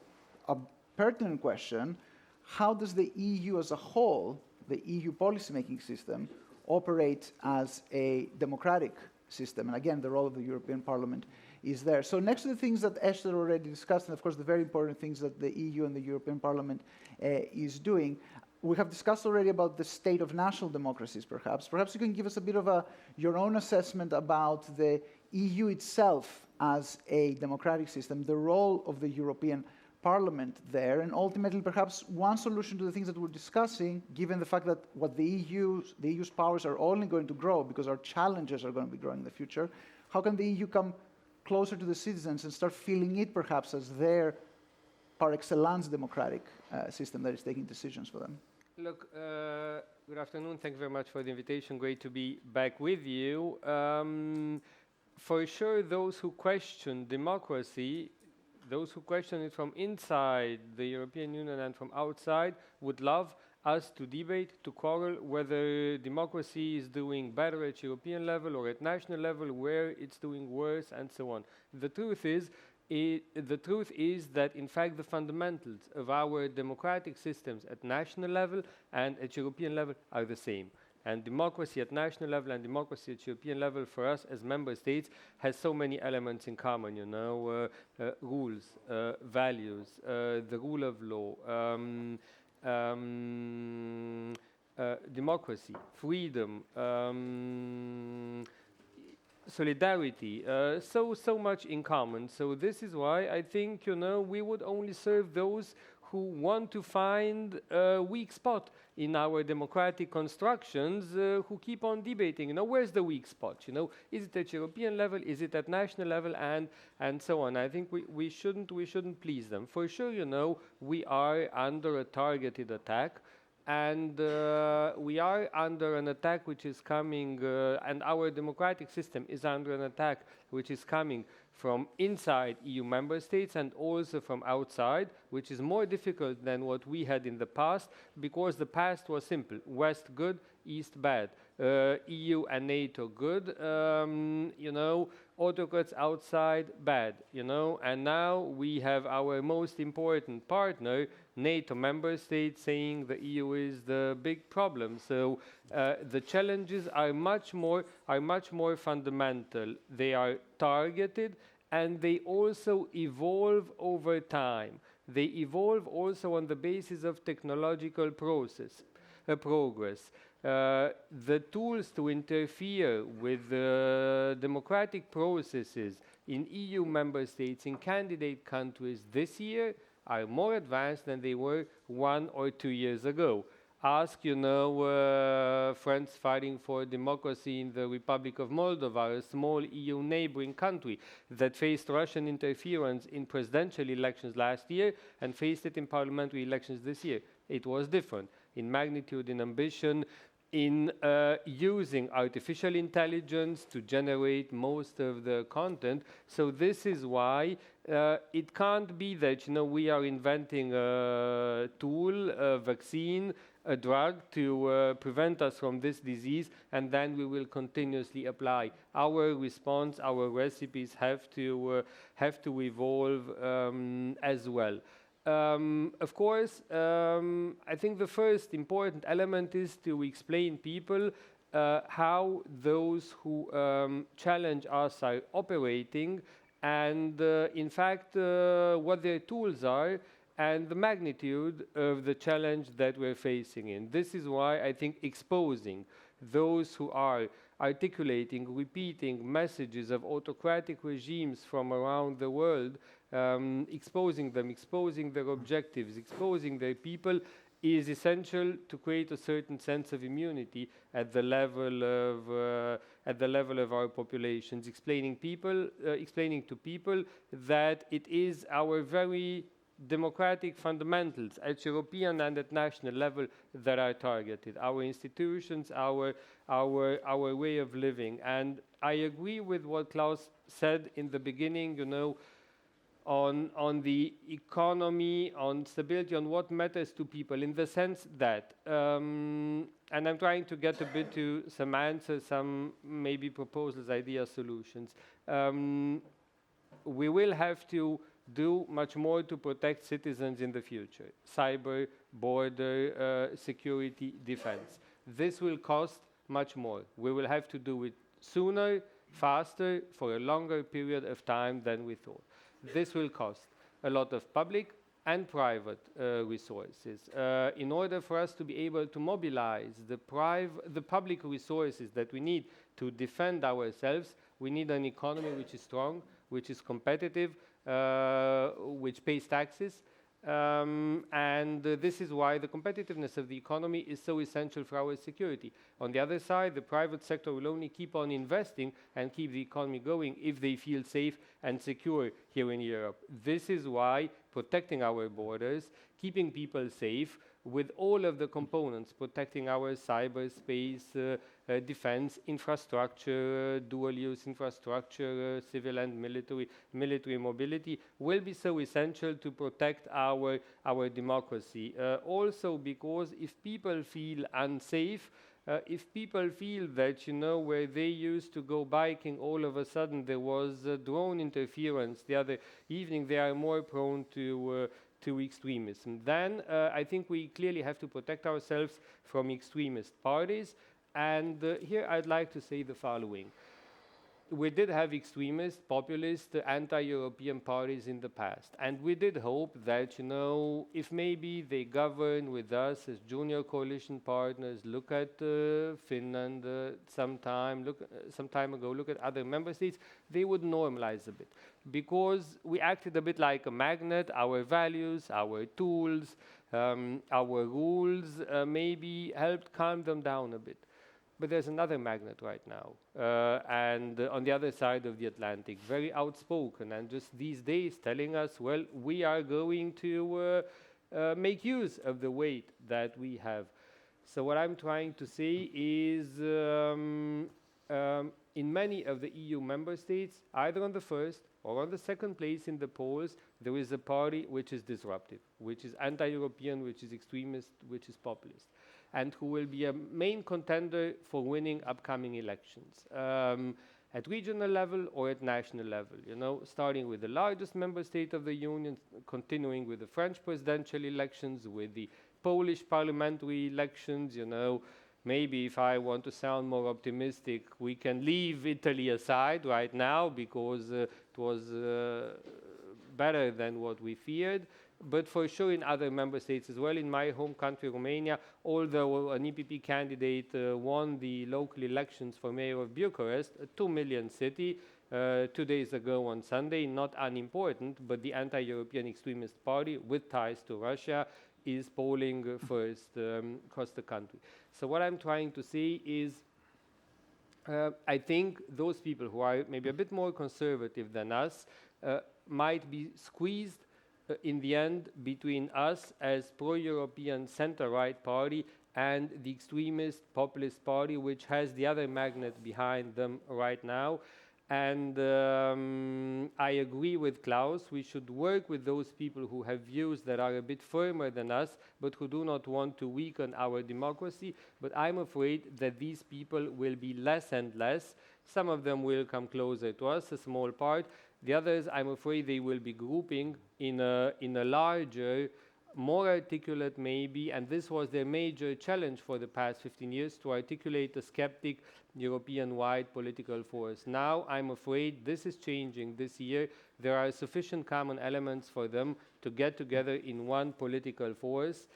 [SPEAKER 1] a pertinent question: how does the EU as a whole, the EU policymaking system, operate as a democratic system? And again, the role of the European Parliament is there. So next to the things that Esther already discussed, and of course the very important things that the EU and the European Parliament is doing, we have discussed already about the state of national democracies, perhaps. Perhaps you can give us a bit of your own assessment about the EU itself as a democratic system, the role of the European Parliament there, and ultimately perhaps one solution to the things that we're discussing, given the fact that the EU's powers are only going to grow because our challenges are going to be growing in the future. How can the EU come closer to the citizens and start feeling it perhaps as their par excellence democratic system that is taking decisions for them?
[SPEAKER 5] Look, good afternoon. Thank you very much for the invitation. Great to be back with you. For sure, those who question democracy, those who question it from inside the European Union and from outside, would love us to debate, to quarrel whether democracy is doing better at European level or at national level, where it's doing worse, and so on. The truth is that, in fact, the fundamentals of our democratic systems at national level and at European level are the same. And democracy at national level and democracy at European level for us as member states has so many elements in common, you know, rules, values, the rule of law, democracy, freedom, solidarity, so much in common. So this is why I think, you know, we would only serve those who want to find a weak spot in our democratic constructions, who keep on debating, you know, where's the weak spot? You know, is it at European level? Is it at national level? And so on. I think we shouldn't please them. For sure, you know, we are under a targeted attack. And we are under an attack which is coming, and our democratic system is under an attack which is coming from inside EU member states and also from outside, which is more difficult than what we had in the past, because the past was simple: West good, East bad, EU and NATO good, you know, autocrats outside bad, you know, and now we have our most important partner, NATO member states, saying the EU is the big problem. So the challenges are much more fundamental. They are targeted, and they also evolve over time. They evolve also on the basis of technological progress. The tools to interfere with democratic processes in EU member states, in candidate countries this year, are more advanced than they were 1 or 2 years ago. Ask, you know, friends fighting for democracy in the Republic of Moldova, a small EU neighboring country that faced Russian interference in presidential elections last year and faced it in parliamentary elections this year. It was different in magnitude, in ambition, in using artificial intelligence to generate most of the content. So this is why it can't be that, you know, we are inventing a tool, a vaccine, a drug to prevent us from this disease, and then we will continuously apply. Our response, our recipes have to evolve as well. Of course, I think the first important element is to explain people how those who challenge us are operating, and in fact what their tools are, and the magnitude of the challenge that we're facing in. This is why I think exposing those who are articulating, repeating messages of autocratic regimes from around the world, exposing them, exposing their objectives, exposing their people, is essential to create a certain sense of immunity at the level of our populations, explaining to people that it is our very democratic fundamentals at European and at national level that are targeted, our institutions, our way of living. And I agree with what Klaus said in the beginning, you know, on the economy, on stability, on what matters to people, in the sense that, and I'm trying to get a bit to some answers, some maybe proposals, ideas, solutions. We will have to do much more to protect citizens in the future. Cyber, border, security, defense. This will cost much more. We will have to do it sooner, faster, for a longer period of time than we thought. This will cost a lot of public and private resources. In order for us to be able to mobilize the public resources that we need to defend ourselves, we need an economy which is strong, which is competitive, which pays taxes. And this is why the competitiveness of the economy is so essential for our security. On the other side, the private sector will only keep on investing and keep the economy going if they feel safe and secure here in Europe. This is why protecting our borders, keeping people safe, with all of the components, protecting our cyberspace, defense infrastructure, dual-use infrastructure, civil and military mobility, will be so essential to protect our democracy. Also because if people feel unsafe, if people feel that, you know, where they used to go biking, all of a sudden there was drone interference the other evening, they are more prone to extremism. Then I think we clearly have to protect ourselves from extremist parties. And here I'd like to say the following. We did have extremist, populist, anti-European parties in the past. And we did hope that, you know, if maybe they govern with us as junior coalition partners, look at Finland some time ago, look at other member states, they would normalize a bit. Because we acted a bit like a magnet, our values, our tools, our rules maybe helped calm them down a bit. But there's another magnet right now, and on the other side of the Atlantic, very outspoken, and just these days telling us, well, we are going to make use of the weight that we have. So what I'm trying to say is, in many of the EU member states, either on the first or on the second place in the polls, there is a party which is disruptive, which is anti-European, which is extremist, which is populist, and who will be a main contender for winning upcoming elections at regional level or at national level, you know, starting with the largest member state of the Union, continuing with the French presidential elections, with the Polish parliamentary elections, you know. Maybe if I want to sound more optimistic, we can leave Italy aside right now because it was better than what we feared. But for sure in other member states as well. In my home country, Romania, although an EPP candidate won the local elections for mayor of Bucharest, a 2 million city, 2 days ago on Sunday, not unimportant, but the anti-European extremist party with ties to Russia is polling first across the country. So what I'm trying to say is, I think those people who are maybe a bit more conservative than us might be squeezed in the end between us as pro-European center-right party and the extremist populist party, which has the other magnet behind them right now. And I agree with Klaus, we should work with those people who have views that are a bit firmer than us, but who do not want to weaken our democracy. But I'm afraid that these people will be less and less. Some of them will come closer to us, a small part. The others, I'm afraid they will be grouping in a larger, more articulate maybe, and this was their major challenge for the past 15 years, to articulate a skeptic European-wide political force. Now, I'm afraid this is changing this year. There are sufficient common elements for them to get together in one political force.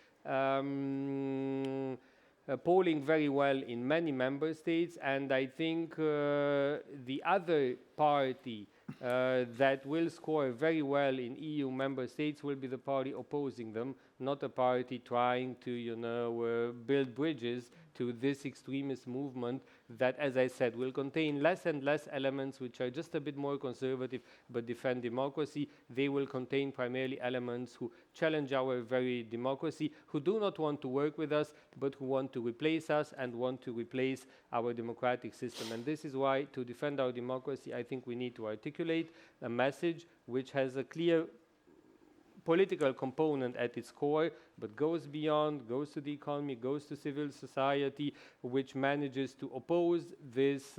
[SPEAKER 5] Polling very well in many member states, and I think the other party that will score very well in EU member states will be the party opposing them, not a party trying to, you know, build bridges to this extremist movement that, as I said, will contain less and less elements which are just a bit more conservative but defend democracy. They will contain primarily elements who challenge our very democracy, who do not want to work with us, but who want to replace us and want to replace our democratic system. And this is why, to defend our democracy, I think we need to articulate a message which has a clear political component at its core, but goes beyond, goes to the economy, goes to civil society, which manages to oppose this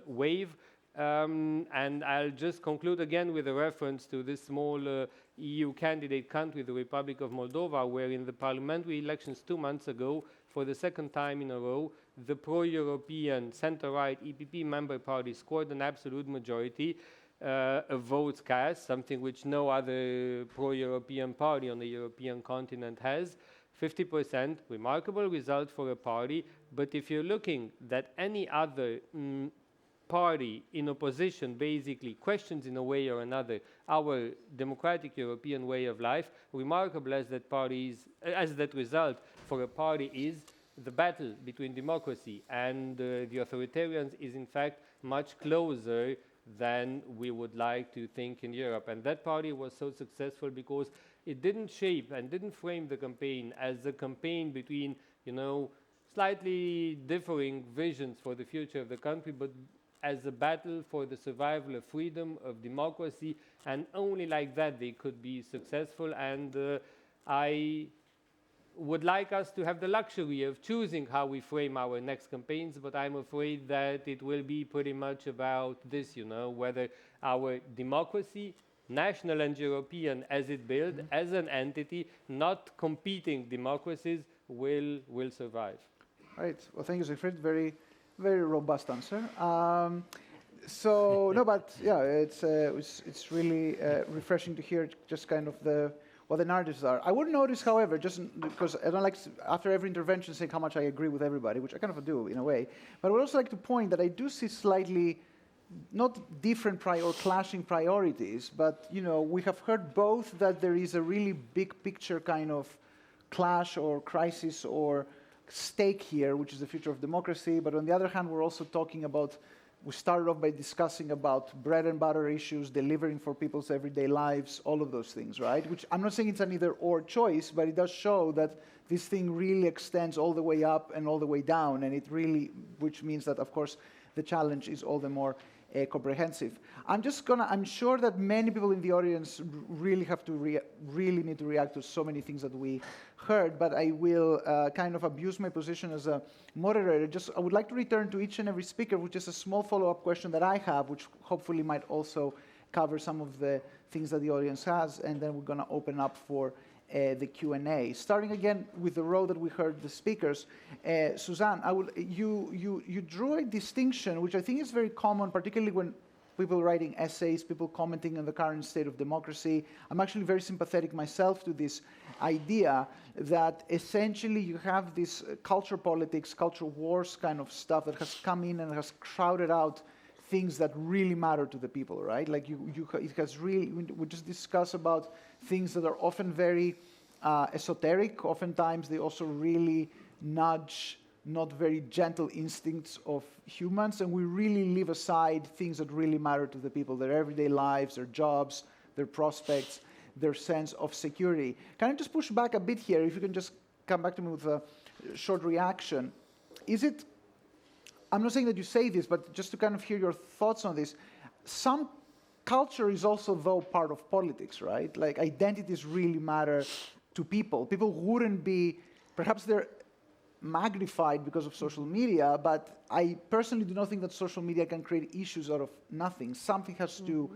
[SPEAKER 5] wave. And I'll just conclude again with a reference to this small EU candidate country, the Republic of Moldova, where in the parliamentary elections 2 months ago, for the second time in a row, the pro-European center-right EPP member party scored an absolute majority of votes cast, something which no other pro-European party on the European continent has. 50%, remarkable result for a party, but if you're looking that any other party in opposition basically questions in a way or another our democratic European way of life, remarkable as that party is, as that result for a party is, the battle between democracy and the authoritarians is in fact much closer than we would like to think in Europe. And that party was so successful because it didn't shape and didn't frame the campaign as a campaign between, slightly differing visions for the future of the country, but as a battle for the survival of freedom, of democracy, and only like that they could be successful. And I would like us to have the luxury of choosing how we frame our next campaigns, but I'm afraid that it will be pretty much about this, whether our democracy, national and European, as it built, as an entity, not competing democracies, will survive.
[SPEAKER 1] Right. Well, thank you, Siegfried. Very, very robust answer. So no, but yeah, it's really refreshing to hear just kind of what the narratives are. I would notice, however, just because I don't like after every intervention saying how much I agree with everybody, which I kind of do in a way, but I would also like to point that I do see slightly not different or clashing priorities, but we have heard both that there is a really big picture kind of clash or crisis or stake here, which is the future of democracy. But on the other hand, we're also talking about, we started off by discussing about bread and butter issues, delivering for people's everyday lives, all of those things, right? Which I'm not saying it's an either or choice, but it does show that this thing really extends all the way up and all the way down, and which means that, of course, the challenge is all the more comprehensive. I'm sure that many people in the audience really have to really need to react to so many things that we heard, but I will kind of abuse my position as a moderator. I would like to return to each and every speaker, which is a small follow-up question that I have, which hopefully might also cover some of the things that the audience has, and then we're going to open up for the Q&A. Starting again with the row that we heard the speakers, Suzanne, you drew a distinction, which I think is very common, particularly when people writing essays, people commenting on the current state of democracy. I'm actually very sympathetic myself to this idea that essentially you have this culture politics, culture wars kind of stuff that has come in and has crowded out things that really matter to the people, right? Like it has really, we just discuss about things that are often very esoteric. Oftentimes they also really nudge not very gentle instincts of humans, and we really leave aside things that really matter to the people, their everyday lives, their jobs, their prospects, their sense of security. Can I just push back a bit here? If you can just come back to me with a short reaction. I'm not saying that you say this, but just to kind of hear your thoughts on this. Some culture is also, though, part of politics, right? Like identities really matter to people. People wouldn't be, perhaps they're magnified because of social media, but I personally do not think that social media can create issues out of nothing. Something has to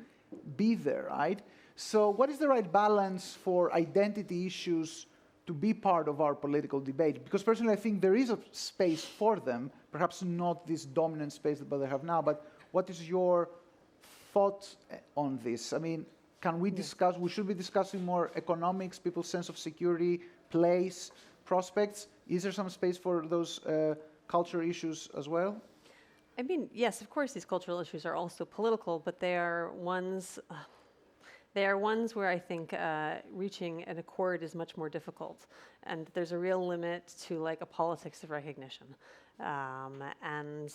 [SPEAKER 1] be there, right? So what is the right balance for identity issues to be part of our political debate? Because personally, I think there is a space for them, perhaps not this dominant space that they have now, but what is your thought on this? I mean, can we discuss, we should be discussing more economics, people's sense of security, place, prospects. Is there some space for those culture issues as well?
[SPEAKER 2] I mean, yes, of course, these cultural issues are also political, but they are ones where I think reaching an accord is much more difficult, and there's a real limit to like a politics of recognition. And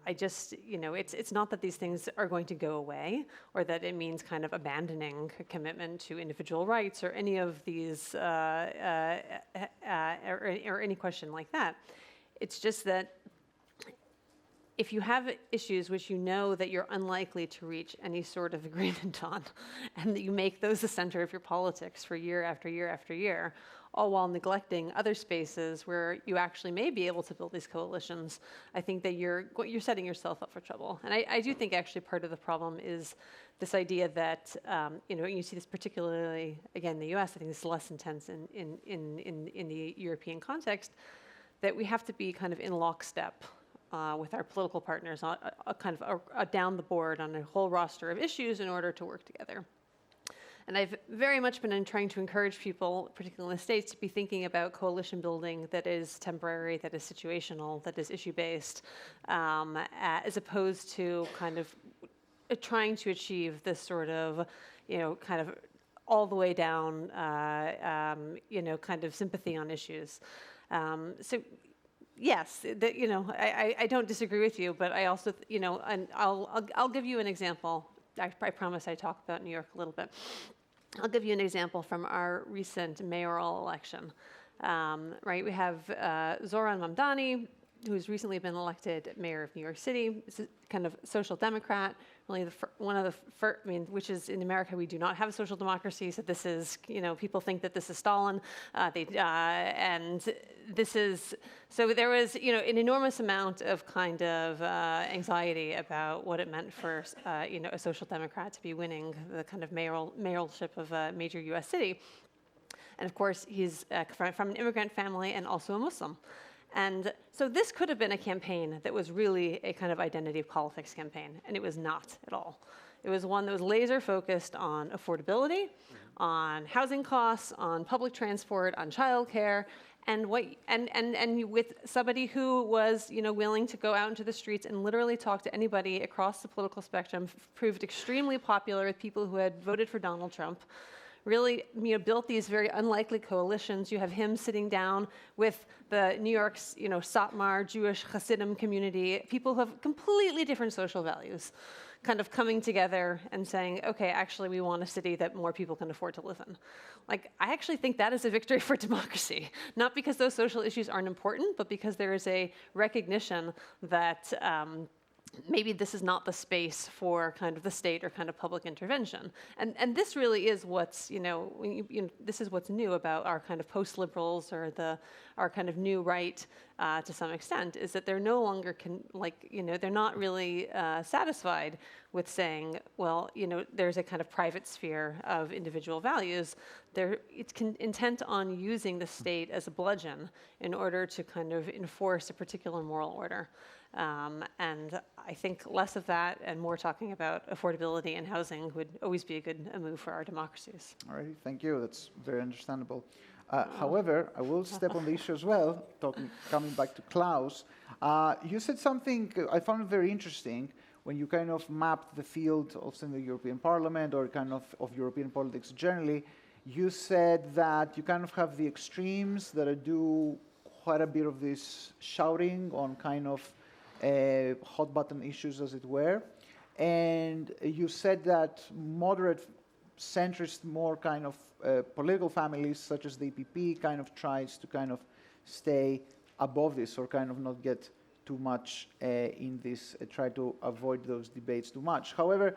[SPEAKER 2] I just, it's not that these things are going to go away, or that it means kind of abandoning a commitment to individual rights, or any of these, or any question like that. It's just that if you have issues which you know that you're unlikely to reach any sort of agreement on, and that you make those the center of your politics for year after year after year, all while neglecting other spaces where you actually may be able to build these coalitions, I think that you're setting yourself up for trouble. And I do think actually part of the problem is this idea that, you see this particularly, again, in the US, I think this is less intense in the European context, that we have to be kind of in lockstep with our political partners, kind of down the board on a whole roster of issues in order to work together. And I've very much been trying to encourage people, particularly in the States, to be thinking about coalition building that is temporary, that is situational, that is issue-based, as opposed to kind of trying to achieve this sort of, kind of all the way down, kind of sympathy on issues. So yes, I don't disagree with you, but I also, and I'll give you an example. I promise I talk about New York a little bit. I'll give you an example from our recent mayoral election. Right, we have Zoran Mamdani, who's recently been elected mayor of New York City. This is kind of social democrat, really one of the first, which is in America, we do not have a social democracy, so this is, people think that this is Stalin, and this is, so there was, an enormous amount of kind of anxiety about what it meant for, a social democrat to be winning the kind of mayoralship of a major US city. And of course, he's from an immigrant family and also a Muslim. And so this could have been a campaign that was really a kind of identity politics campaign, and it was not at all. It was one that was laser focused on affordability, on housing costs, on public transport, on childcare, and with somebody who was, willing to go out into the streets and literally talk to anybody across the political spectrum, proved extremely popular with people who had voted for Donald Trump. Really, built these very unlikely coalitions. You have him sitting down with the New York's, Satmar Jewish Hasidim community, people who have completely different social values, kind of coming together and saying, okay, actually, we want a city that more people can afford to live in. Like, I actually think that is a victory for democracy, not because those social issues aren't important, but because there is a recognition that maybe this is not the space for kind of the state or kind of public intervention. And this really is what's, this is what's new about our kind of post-liberals or our kind of new right to some extent, is that they're no longer, they're not really satisfied with saying, well, there's a kind of private sphere of individual values. It's intent on using the state as a bludgeon in order to kind of enforce a particular moral order. And I think less of that and more talking about affordability and housing would always be a good move for our democracies.
[SPEAKER 1] All right, thank you. That's very understandable. However, I will step on the issue as well, coming back to Klaus. You said something I found very interesting when you kind of mapped the field of the European Parliament or kind of European politics generally. You said that you kind of have the extremes that do quite a bit of this shouting on kind of hot button issues, as it were. And you said that moderate, centrist, more kind of political families, such as the EPP, kind of tries to kind of stay above this or kind of not get too much in this, try to avoid those debates too much. However,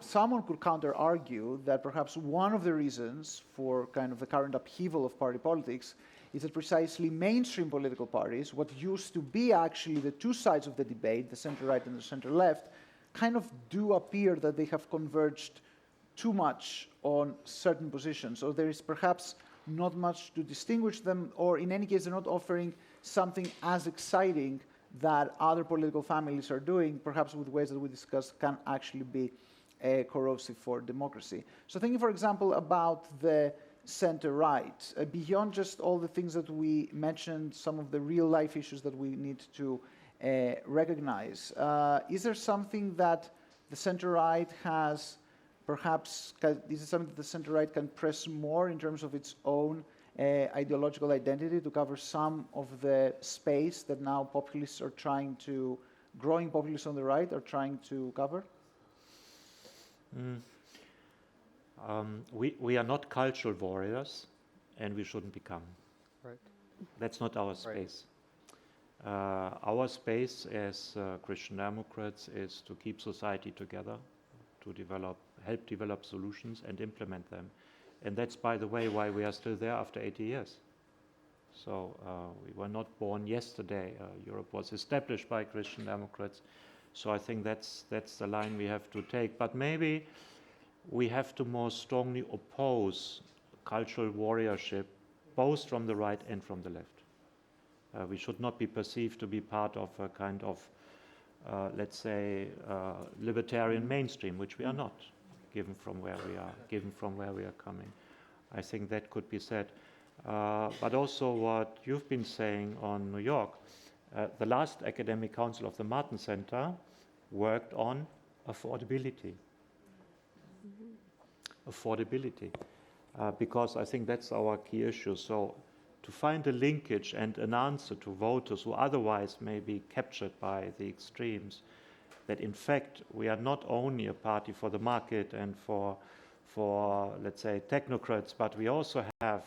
[SPEAKER 1] someone could counter-argue that perhaps one of the reasons for kind of the current upheaval of party politics is that precisely mainstream political parties, what used to be actually the two sides of the debate, the center-right and the center-left, kind of do appear that they have converged too much on certain positions. So there is perhaps not much to distinguish them, or in any case, they're not offering something as exciting that other political families are doing, perhaps with ways that we discussed can actually be corrosive for democracy. So thinking, for example, about the center-right, beyond just all the things that we mentioned, some of the real-life issues that we need to recognize, is there something that the center-right has, perhaps, is it something that the center-right can press more in terms of its own ideological identity to cover some of the space that now populists are trying to, growing populists on the right are trying to cover?
[SPEAKER 3] We are not cultural warriors, and we shouldn't become.
[SPEAKER 5] Right.
[SPEAKER 3] That's not our space. Our space as Christian Democrats is to keep society together, to help develop solutions and implement them. And that's, by the way, why we are still there after 80 years. So we were not born yesterday. Europe was established by Christian Democrats. So I think that's the line we have to take. But maybe we have to more strongly oppose cultural warriorship, both from the right and from the left. We should not be perceived to be part of a kind of, let's say, libertarian mainstream, which we are not, given from where we are coming. I think that could be said. But also what you've been saying on New York, the last academic council of the Martin Center worked on affordability. Affordability, because I think that's our key issue. So to find a linkage and an answer to voters who otherwise may be captured by the extremes, that in fact we are not only a party for the market and for let's say, technocrats, but we also have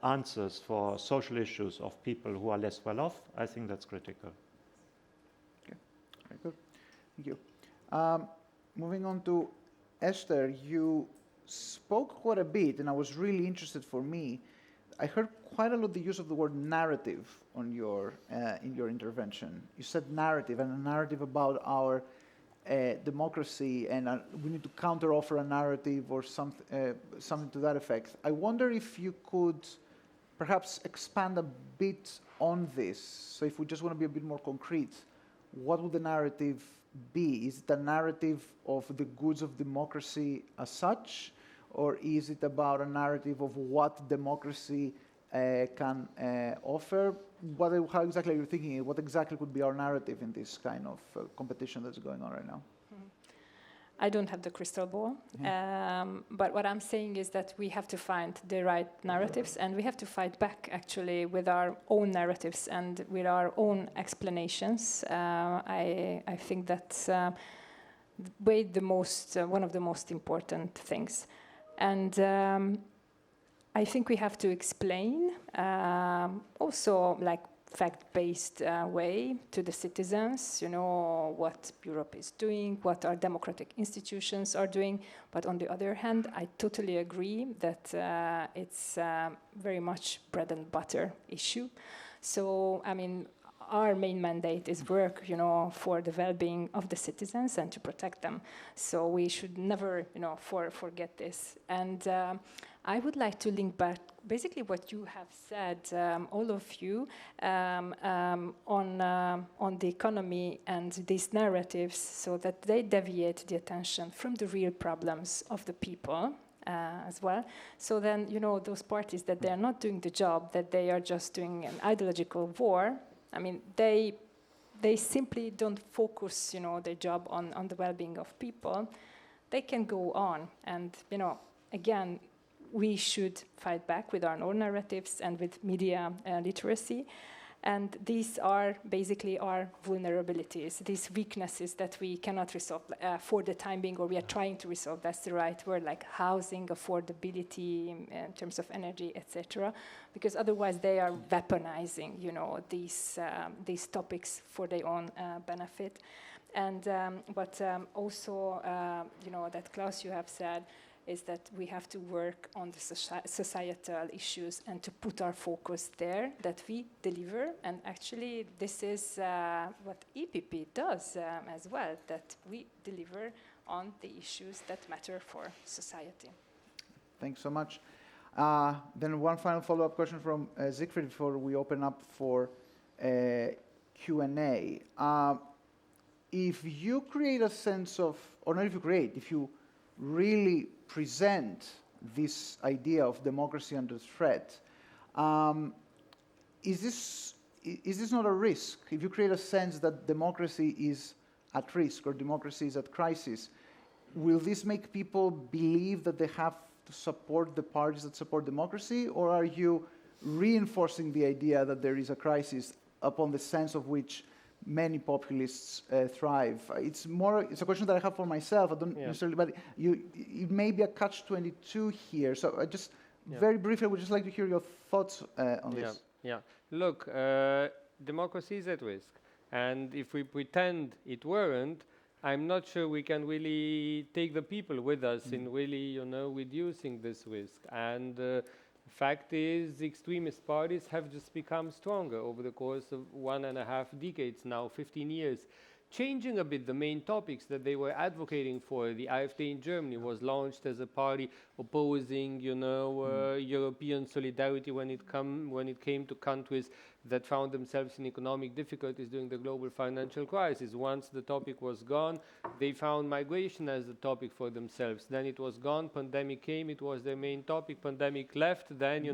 [SPEAKER 3] answers for social issues of people who are less well off. I think that's critical.
[SPEAKER 1] Okay, very good. Thank you. Moving on to Esther, you spoke quite a bit, and I was really interested for me. I heard quite a lot the use of the word narrative on in your intervention. You said narrative, and a narrative about our democracy, and we need to counter-offer a narrative or something to that effect. I wonder if you could perhaps expand a bit on this. So if we just want to be a bit more concrete, what would the narrative be? Is it a narrative of the goods of democracy as such, or is it about a narrative of what democracy can offer? How exactly are you thinking? What exactly could be our narrative in this kind of competition that's going on right now?
[SPEAKER 4] I don't have the crystal ball, but what I'm saying is that we have to find the right narratives, and we have to fight back actually with our own narratives and with our own explanations. I think that's one of the most important things. And I think we have to explain also like fact-based way to the citizens, what Europe is doing, what our democratic institutions are doing. But on the other hand, I totally agree that it's very much bread and butter issue. So, I mean, our main mandate is work, for the well-being of the citizens and to protect them. So we should never, forget this. And I would like to link back basically what you have said, all of you, on the economy and these narratives, so that they deviate the attention from the real problems of the people. As well. So then, those parties that they are not doing the job, that they are just doing an ideological war, I mean, they simply don't focus, their job on the well-being of people. They can go on, and again, we should fight back with our own narratives and with media literacy. And these are basically our vulnerabilities, these weaknesses that we cannot resolve for the time being, or we are trying to resolve, that's the right word, like housing, affordability in terms of energy, etc. Because otherwise they are weaponizing, these topics for their own benefit. And but also, that Klaus, you have said, is that we have to work on the societal issues and to put our focus there, that we deliver. And actually, this is what EPP does as well, that we deliver on the issues that matter for society.
[SPEAKER 1] Thanks so much. Then one final follow-up question from Siegfried before we open up for Q&A. If you create a sense of, or not if you create, if you really present this idea of democracy under threat, is this not a risk? If you create a sense that democracy is at risk or democracy is at crisis, will this make people believe that they have to support the parties that support democracy, or are you reinforcing the idea that there is a crisis upon the sense of which many populists thrive? It's a question that I have for myself. I don't necessarily, but it may be a catch-22 here. So I just very briefly would just like to hear your thoughts on this.
[SPEAKER 5] Yeah. Look, democracy is at risk, and if we pretend it weren't, I'm not sure we can really take the people with us in really, reducing this risk. And fact is, extremist parties have just become stronger over the course of 1.5 decades now, 15 years, changing a bit the main topics that they were advocating for. The AfD in Germany was launched as a party opposing, European solidarity when it came to countries that found themselves in economic difficulties during the global financial crisis. Once the topic was gone, they found migration as a topic for themselves. Then it was gone, pandemic came, it was their main topic, pandemic left, then,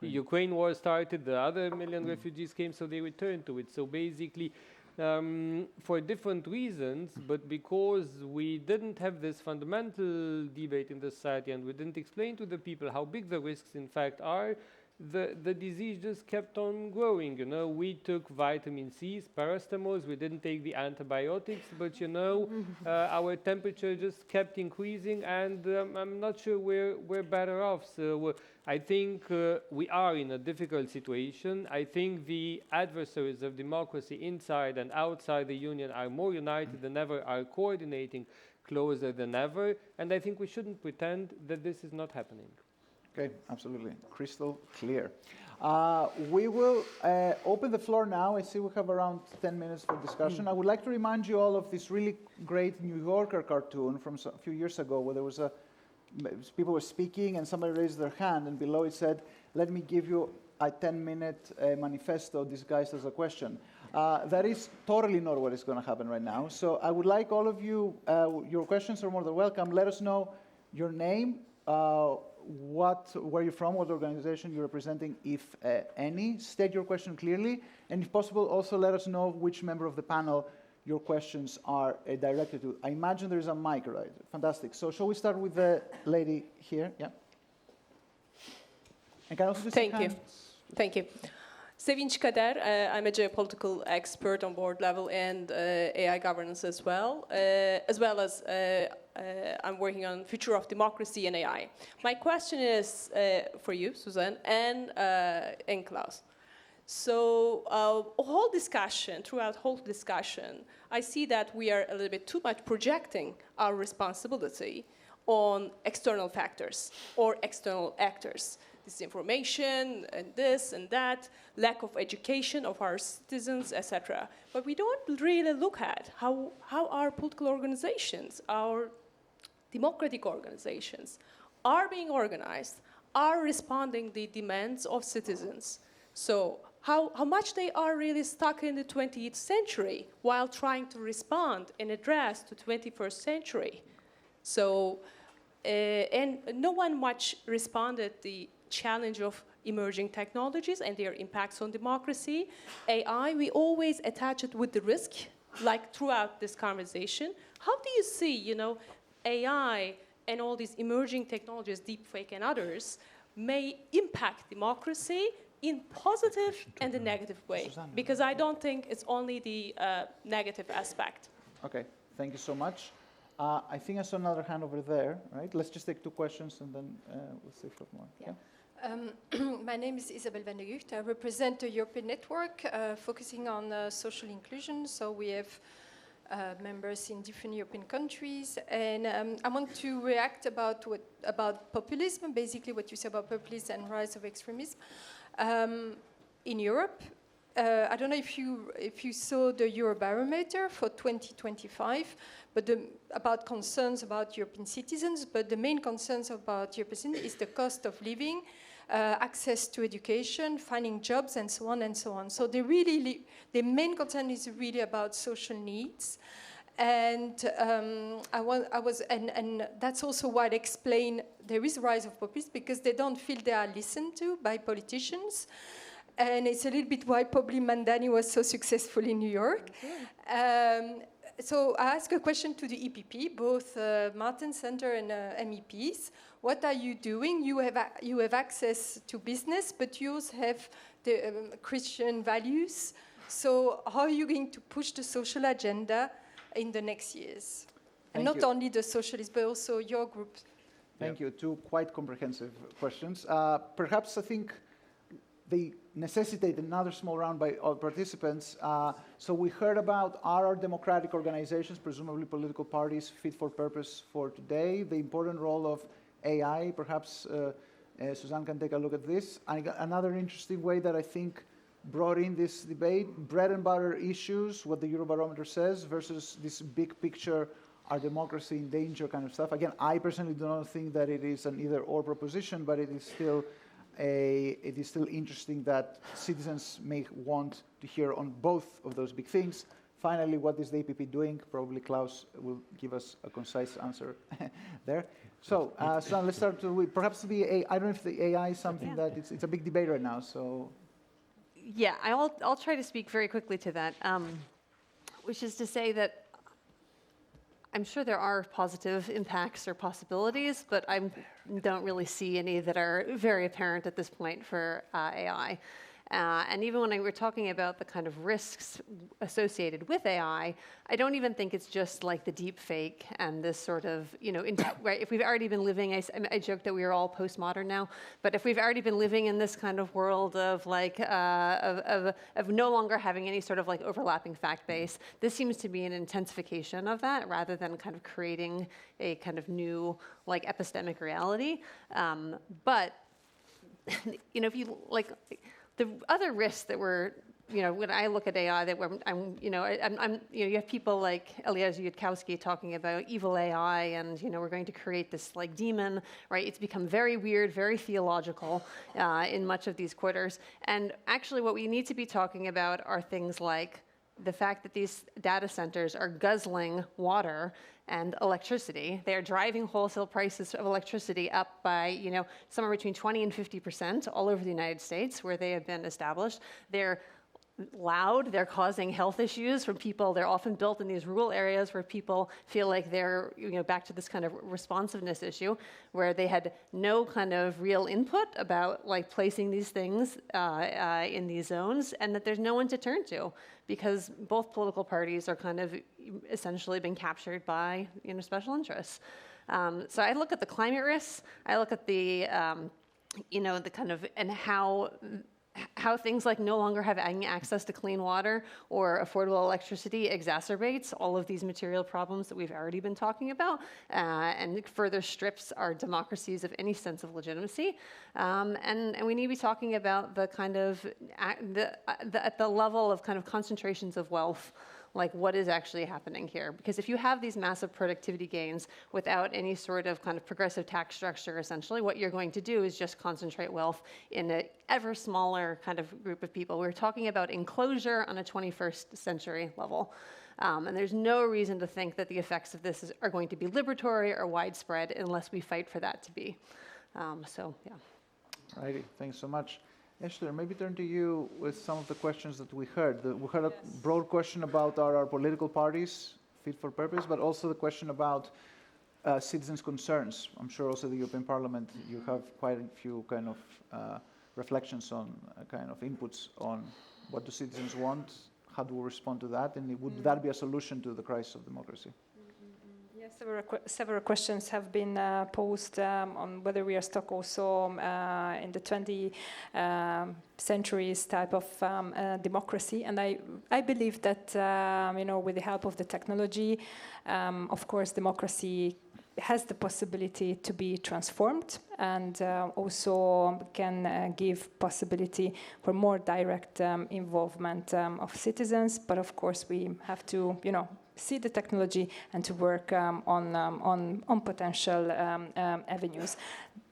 [SPEAKER 5] Ukraine war started, the other million refugees came, so they returned to it. So basically, for different reasons, but because we didn't have this fundamental debate in the society and we didn't explain to the people how big the risks in fact are, the disease just kept on growing. You know, we took vitamin C's, paracetamols, we didn't take the antibiotics, but you know, our temperature just kept increasing, and I'm not sure we're better off. So I think we are in a difficult situation. I think the adversaries of democracy inside and outside the Union are more united than ever, are coordinating closer than ever, and I think we shouldn't pretend that this is not happening.
[SPEAKER 1] Okay, absolutely. Crystal clear. We will open the floor now. I see we have around 10 minutes for discussion. I would like to remind you all of this really great New Yorker cartoon from a few years ago where there was people were speaking and somebody raised their hand and below it said, "Let me give you a 10-minute manifesto disguised as a question." That is totally not what is going to happen right now. So I would like all of you, your questions are more than welcome. Let us know your name, where you're from, what organization you're representing, if any. State your question clearly, and if possible, also let us know which member of the panel your questions are directed to. I imagine there is a mic, right? Fantastic. So shall we start with the lady here? Yeah. And can I also just
[SPEAKER 6] Thank you. Thank you. Sevinç Kader, I'm a geopolitical expert on board level and AI governance as well as I'm working on future of democracy and AI. My question is for you, Suzanne, and Klaus. So throughout whole discussion, I see that we are a little bit too much projecting our responsibility on external factors or external actors. Disinformation and this and that, lack of education of our citizens, etc. But we don't really look at how our political organizations, our democratic organizations, are being organized, are responding to the demands of citizens. So how much they are really stuck in the 20th century while trying to respond and address the 21st century. So, and no one much responded the challenge of emerging technologies and their impacts on democracy. AI, we always attach it with the risk, like throughout this conversation. How do you see, AI and all these emerging technologies, deepfake and others, may impact democracy in positive and a negative way? Because I don't think it's only the negative aspect.
[SPEAKER 1] Okay, thank you so much. I think I saw another hand over there, right? Let's just take two questions and then we'll see if we have more. Yeah.
[SPEAKER 7] My name is Isabel van der Gucht. I represent the European Network focusing on social inclusion. So we have members in different European countries. And I want to react about populism, basically what you say about populism and rise of extremism. In Europe, I don't know if you saw the Eurobarometer for 2025, but about concerns about European citizens, but the main concerns about European citizens is the cost of living, access to education, finding jobs, and so on and so on. So the main concern is really about social needs. And and that's also why I explain there is a rise of populism, because they don't feel they are listened to by politicians. And it's a little bit why probably Mandani was so successful in New York. So I ask a question to the EPP, both Martin Center and MEPs. What are you doing? You have access to business, but you also have the Christian values. So how are you going to push the social agenda in the next years? And not only the socialists, but also your group.
[SPEAKER 1] Thank you. Two quite comprehensive questions. Perhaps I think they necessitate another small round by all participants. So we heard about are our democratic organizations, presumably political parties, fit for purpose for today, the important role of AI. Perhaps Suzanne can take a look at this. Another interesting way that I think brought in this debate, bread and butter issues, what the Eurobarometer says, versus this big picture, our democracy in danger kind of stuff. Again, I personally do not think that it is an either-or proposition, but it is still interesting that citizens may want to hear on both of those big things. Finally, what is the APP doing? Probably Klaus will give us a concise answer there. So, Suzanne, let's start with perhaps the AI. I don't know if the AI is something that it's a big debate right now. So,
[SPEAKER 2] yeah, I'll try to speak very quickly to that, which is to say that I'm sure there are positive impacts or possibilities, but I don't really see any that are very apparent at this point for AI. And even when we're talking about the kind of risks associated with AI, I don't even think it's just like the deep fake and this sort of, right, if we've already been living, I joke that we are all postmodern now, but if we've already been living in this kind of world of like, of no longer having any sort of like overlapping fact base, this seems to be an intensification of that rather than kind of creating a kind of new like epistemic reality. But, if you like, the other risks that we're, when I look at AI, that you have people like Eliezer Yudkowsky talking about evil AI, and we're going to create this like demon, right? It's become very weird, very theological in much of these quarters. And actually, what we need to be talking about are things like the fact that these data centers are guzzling water and electricity. They are driving wholesale prices of electricity up by, somewhere between 20 and 50% all over the United States where they have been established. They're loud, they're causing health issues for people. They're often built in these rural areas where people feel like they're, back to this kind of responsiveness issue where they had no kind of real input about like placing these things in these zones, and that there's no one to turn to because both political parties are kind of essentially being captured by, special interests. So I look at the climate risks, I look at the, the kind of, and how things like no longer having access to clean water or affordable electricity exacerbates all of these material problems that we've already been talking about, and further strips our democracies of any sense of legitimacy. And we need to be talking about the kind of, at the level of kind of concentrations of wealth, like what is actually happening here. Because if you have these massive productivity gains without any sort of kind of progressive tax structure, essentially, what you're going to do is just concentrate wealth in an ever smaller kind of group of people. We're talking about enclosure on a 21st century level. And there's no reason to think that the effects of this are going to be liberatory or widespread unless we fight for that to be. So, yeah.
[SPEAKER 1] Righty, thanks so much. Esther, maybe turn to you with some of the questions that we heard. We heard a broad question about our political parties fit for purpose, but also the question about citizens' concerns. I'm sure also the European Parliament, you have quite a few kind of reflections on kind of inputs on what do citizens want, how do we respond to that, and would that be a solution to the crisis of democracy?
[SPEAKER 4] Yes, several questions have been posed on whether we are stuck also in the 20th century's type of democracy. And I believe that, with the help of the technology, of course, democracy has the possibility to be transformed and also can give possibility for more direct involvement of citizens. But of course, we have to, see the technology and to work on potential avenues.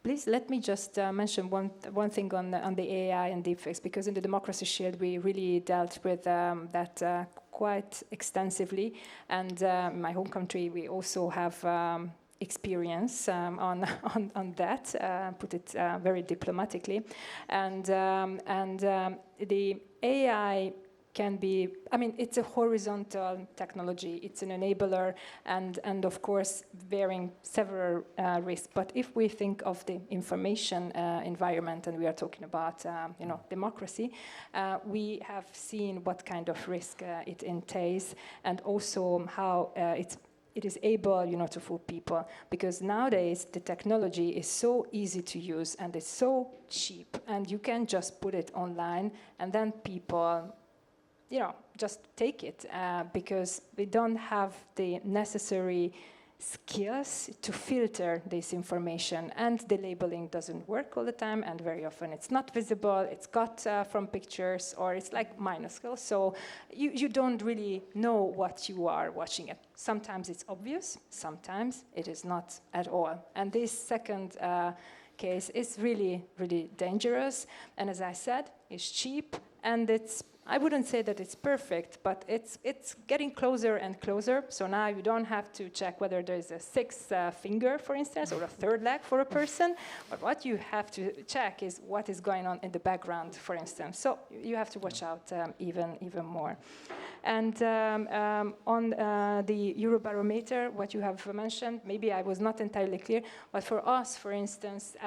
[SPEAKER 4] Please let me just mention one thing on the AI and deepfakes, because in the Democracy Shield we really dealt with that quite extensively, and in my home country we also have experience on that, put it very diplomatically, and the AI can be, it's a horizontal technology, it's an enabler, and of course bearing several risks. But if we think of the information environment, and we are talking about democracy, we have seen what kind of risk it entails, and also how it is able, to fool people, because nowadays the technology is so easy to use and it's so cheap, and you can just put it online, and then people just take it because we don't have the necessary skills to filter this information, and the labeling doesn't work all the time, and very often it's not visible, it's got from pictures, or it's like minuscule, so you don't really know what you are watching it. Sometimes it's obvious, sometimes it is not at all. And this second case is really, really dangerous, and as I said, it's cheap, and it's I wouldn't say that it's perfect, but it's getting closer and closer. So now you don't have to check whether there's a sixth finger, for instance, or a third leg for a person. But what you have to check is what is going on in the background, for instance. So you have to watch out even more. And on the Eurobarometer, what you have mentioned, maybe I was not entirely clear, but for us, for instance,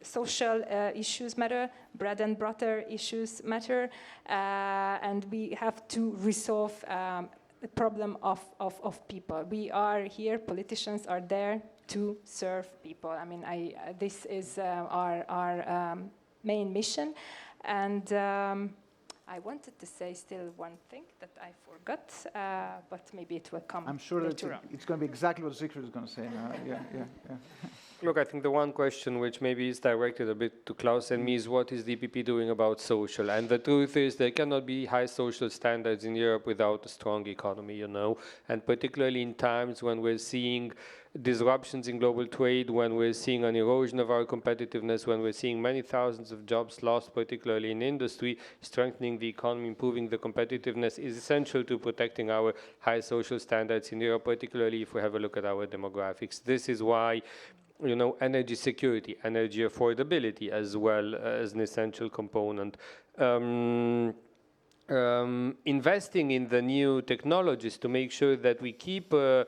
[SPEAKER 4] social issues matter, bread and butter issues matter, and we have to resolve the problem of people. We are here, politicians are there to serve people. I mean, this is our main mission, and I wanted to say still one thing that I forgot, but maybe it will come.
[SPEAKER 1] I'm sure that it's going to be exactly what Siegfried is going to say now. Yeah.
[SPEAKER 5] Look, I think the one question which maybe is directed a bit to Klaus and me is what is the EPP doing about social? And the truth is there cannot be high social standards in Europe without a strong economy, and particularly in times when we're seeing disruptions in global trade, when we're seeing an erosion of our competitiveness, when we're seeing many thousands of jobs lost, particularly in industry, strengthening the economy, improving the competitiveness is essential to protecting our high social standards in Europe, particularly if we have a look at our demographics. This is why energy security, energy affordability as well as an essential component. Investing in the new technologies to make sure that we keep the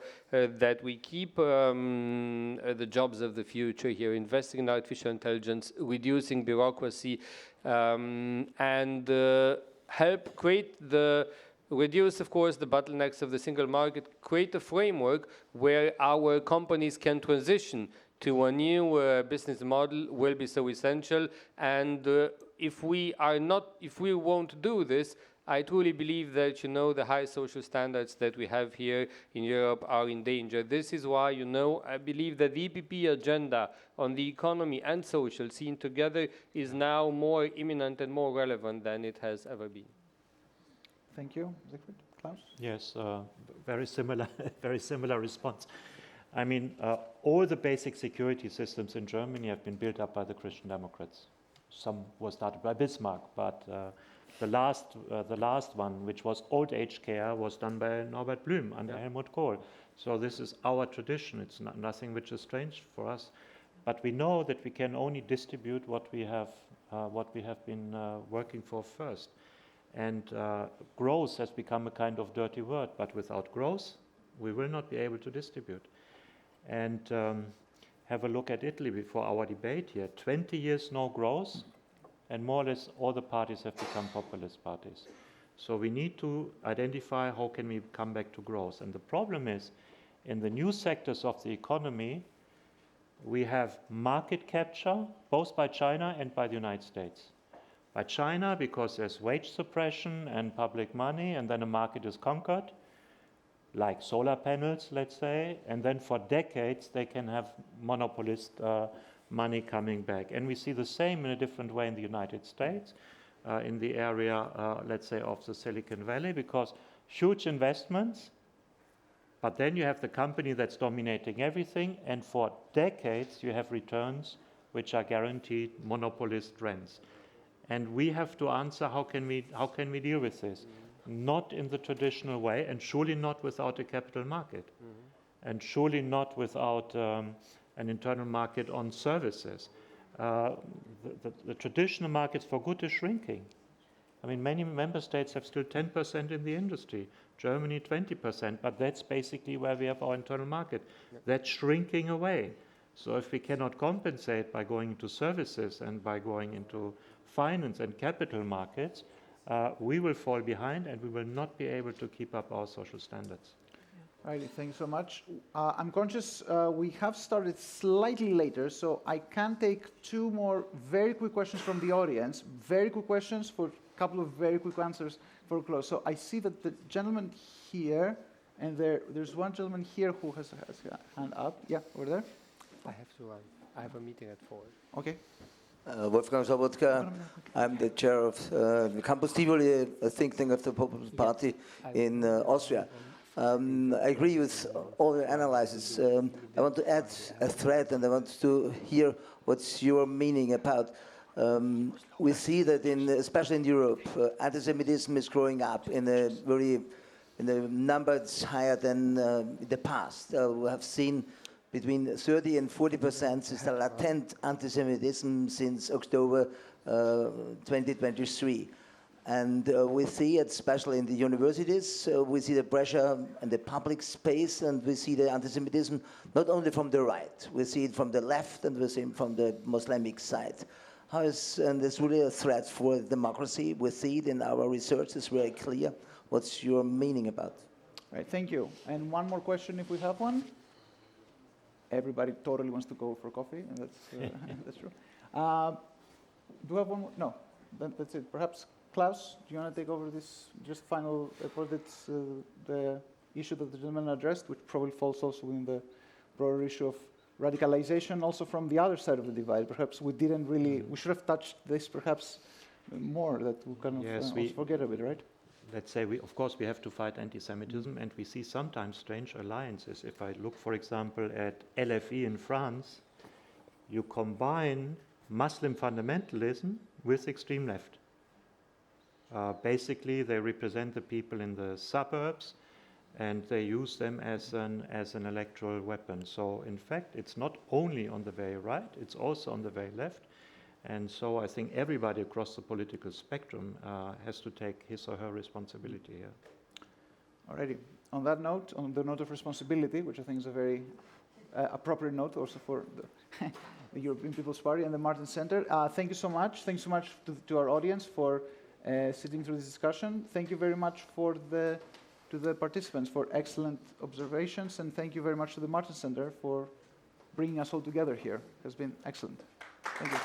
[SPEAKER 5] jobs of the future here, investing in artificial intelligence, reducing bureaucracy, and help reduce, of course, the bottlenecks of the single market, create a framework where our companies can transition to a new business model will be so essential. And if we won't do this, I truly believe that, the high social standards that we have here in Europe are in danger. This is why, I believe that the EPP agenda on the economy and social seen together is now more imminent and more relevant than it has ever been.
[SPEAKER 1] Thank you. Siegfried? Klaus?
[SPEAKER 3] Yes, very similar response. I mean, all the basic security systems in Germany have been built up by the Christian Democrats. Some were started by Bismarck, but the last one, which was old age care, was done by Norbert Blüm under Helmut Kohl. So this is our tradition. It's nothing which is strange for us. But we know that we can only distribute what we have been working for first. And growth has become a kind of dirty word, but without growth, we will not be able to distribute. And have a look at Italy before our debate here. 20 years no growth, and more or less all the parties have become populist parties. So we need to identify how can we come back to growth. And the problem is, in the new sectors of the economy, we have market capture, both by China and by the United States. By China, because there's wage suppression and public money, and then a market is conquered, like solar panels, let's say, and then for decades they can have monopolist money coming back. And we see the same in a different way in the United States, in the area, let's say, of the Silicon Valley, because huge investments, but then you have the company that's dominating everything, and for decades you have returns which are guaranteed monopolist rents. And we have to answer, how can we deal with this? Not in the traditional way, and surely not without a capital market, and surely not without an internal market on services. The traditional markets for good is shrinking. I mean, many member states have still 10% in the industry, Germany 20%, but that's basically where we have our internal market. That's shrinking away. So if we cannot compensate by going into services and by going into finance and capital markets, we will fall behind and we will not be able to keep up our social standards.
[SPEAKER 1] All right, thank you so much. I'm conscious we have started slightly later, so I can take two more very quick questions from the audience. Very quick questions for a couple of very quick answers for close. So I see that the gentleman here, and there's one gentleman here who has a hand up. Yeah, over there.
[SPEAKER 5] I have to run. I have a meeting at 4.
[SPEAKER 1] Okay.
[SPEAKER 8] Wolfgang Sobotka, I'm the chair of the Campus Tivoli, a think tank of the Popular Party in Austria. I agree with all your analysis. I want to add a thread, and I want to hear what's your meaning about We see that, especially in Europe, anti-Semitism is growing up in a numbers higher than in the past. We have seen between 30 and 40% is the latent anti-Semitism since October 2023. And we see it, especially in the universities, we see the pressure in the public space, and we see the anti-Semitism not only from the right, we see it from the left, and we see it from the Muslimic side. And it's really a threat for democracy. We see it in our research, it's very clear. What's your meaning about?
[SPEAKER 1] Right, thank you. And one more question, if we have one. Everybody totally wants to go for coffee, and that's true. Do we have one more? No, that's it. Perhaps Klaus, do you want to take over this just final report? That's the issue that the gentleman addressed, which probably falls also in the broader issue of radicalization, also from the other side of the divide. Perhaps we didn't really, we should have touched this perhaps more, that we kind of we forget a bit, right?
[SPEAKER 3] Let's say, of course, we have to fight anti-Semitism, and we see sometimes strange alliances. If I look, for example, at LFI in France, you combine Muslim fundamentalism with extreme left. Basically, they represent the people in the suburbs, and they use them as an electoral weapon. So, in fact, it's not only on the very right, it's also on the very left. And so I think everybody across the political spectrum has to take his or her responsibility here.
[SPEAKER 1] Alrighty. On that note, on the note of responsibility, which I think is a very appropriate note also for the European People's Party and the Martin Center, thank you so much. Thanks so much to our audience for sitting through this discussion. Thank you very much to the participants for excellent observations, and thank you very much to the Martin Center for bringing us all together here. It has been excellent. Thank you.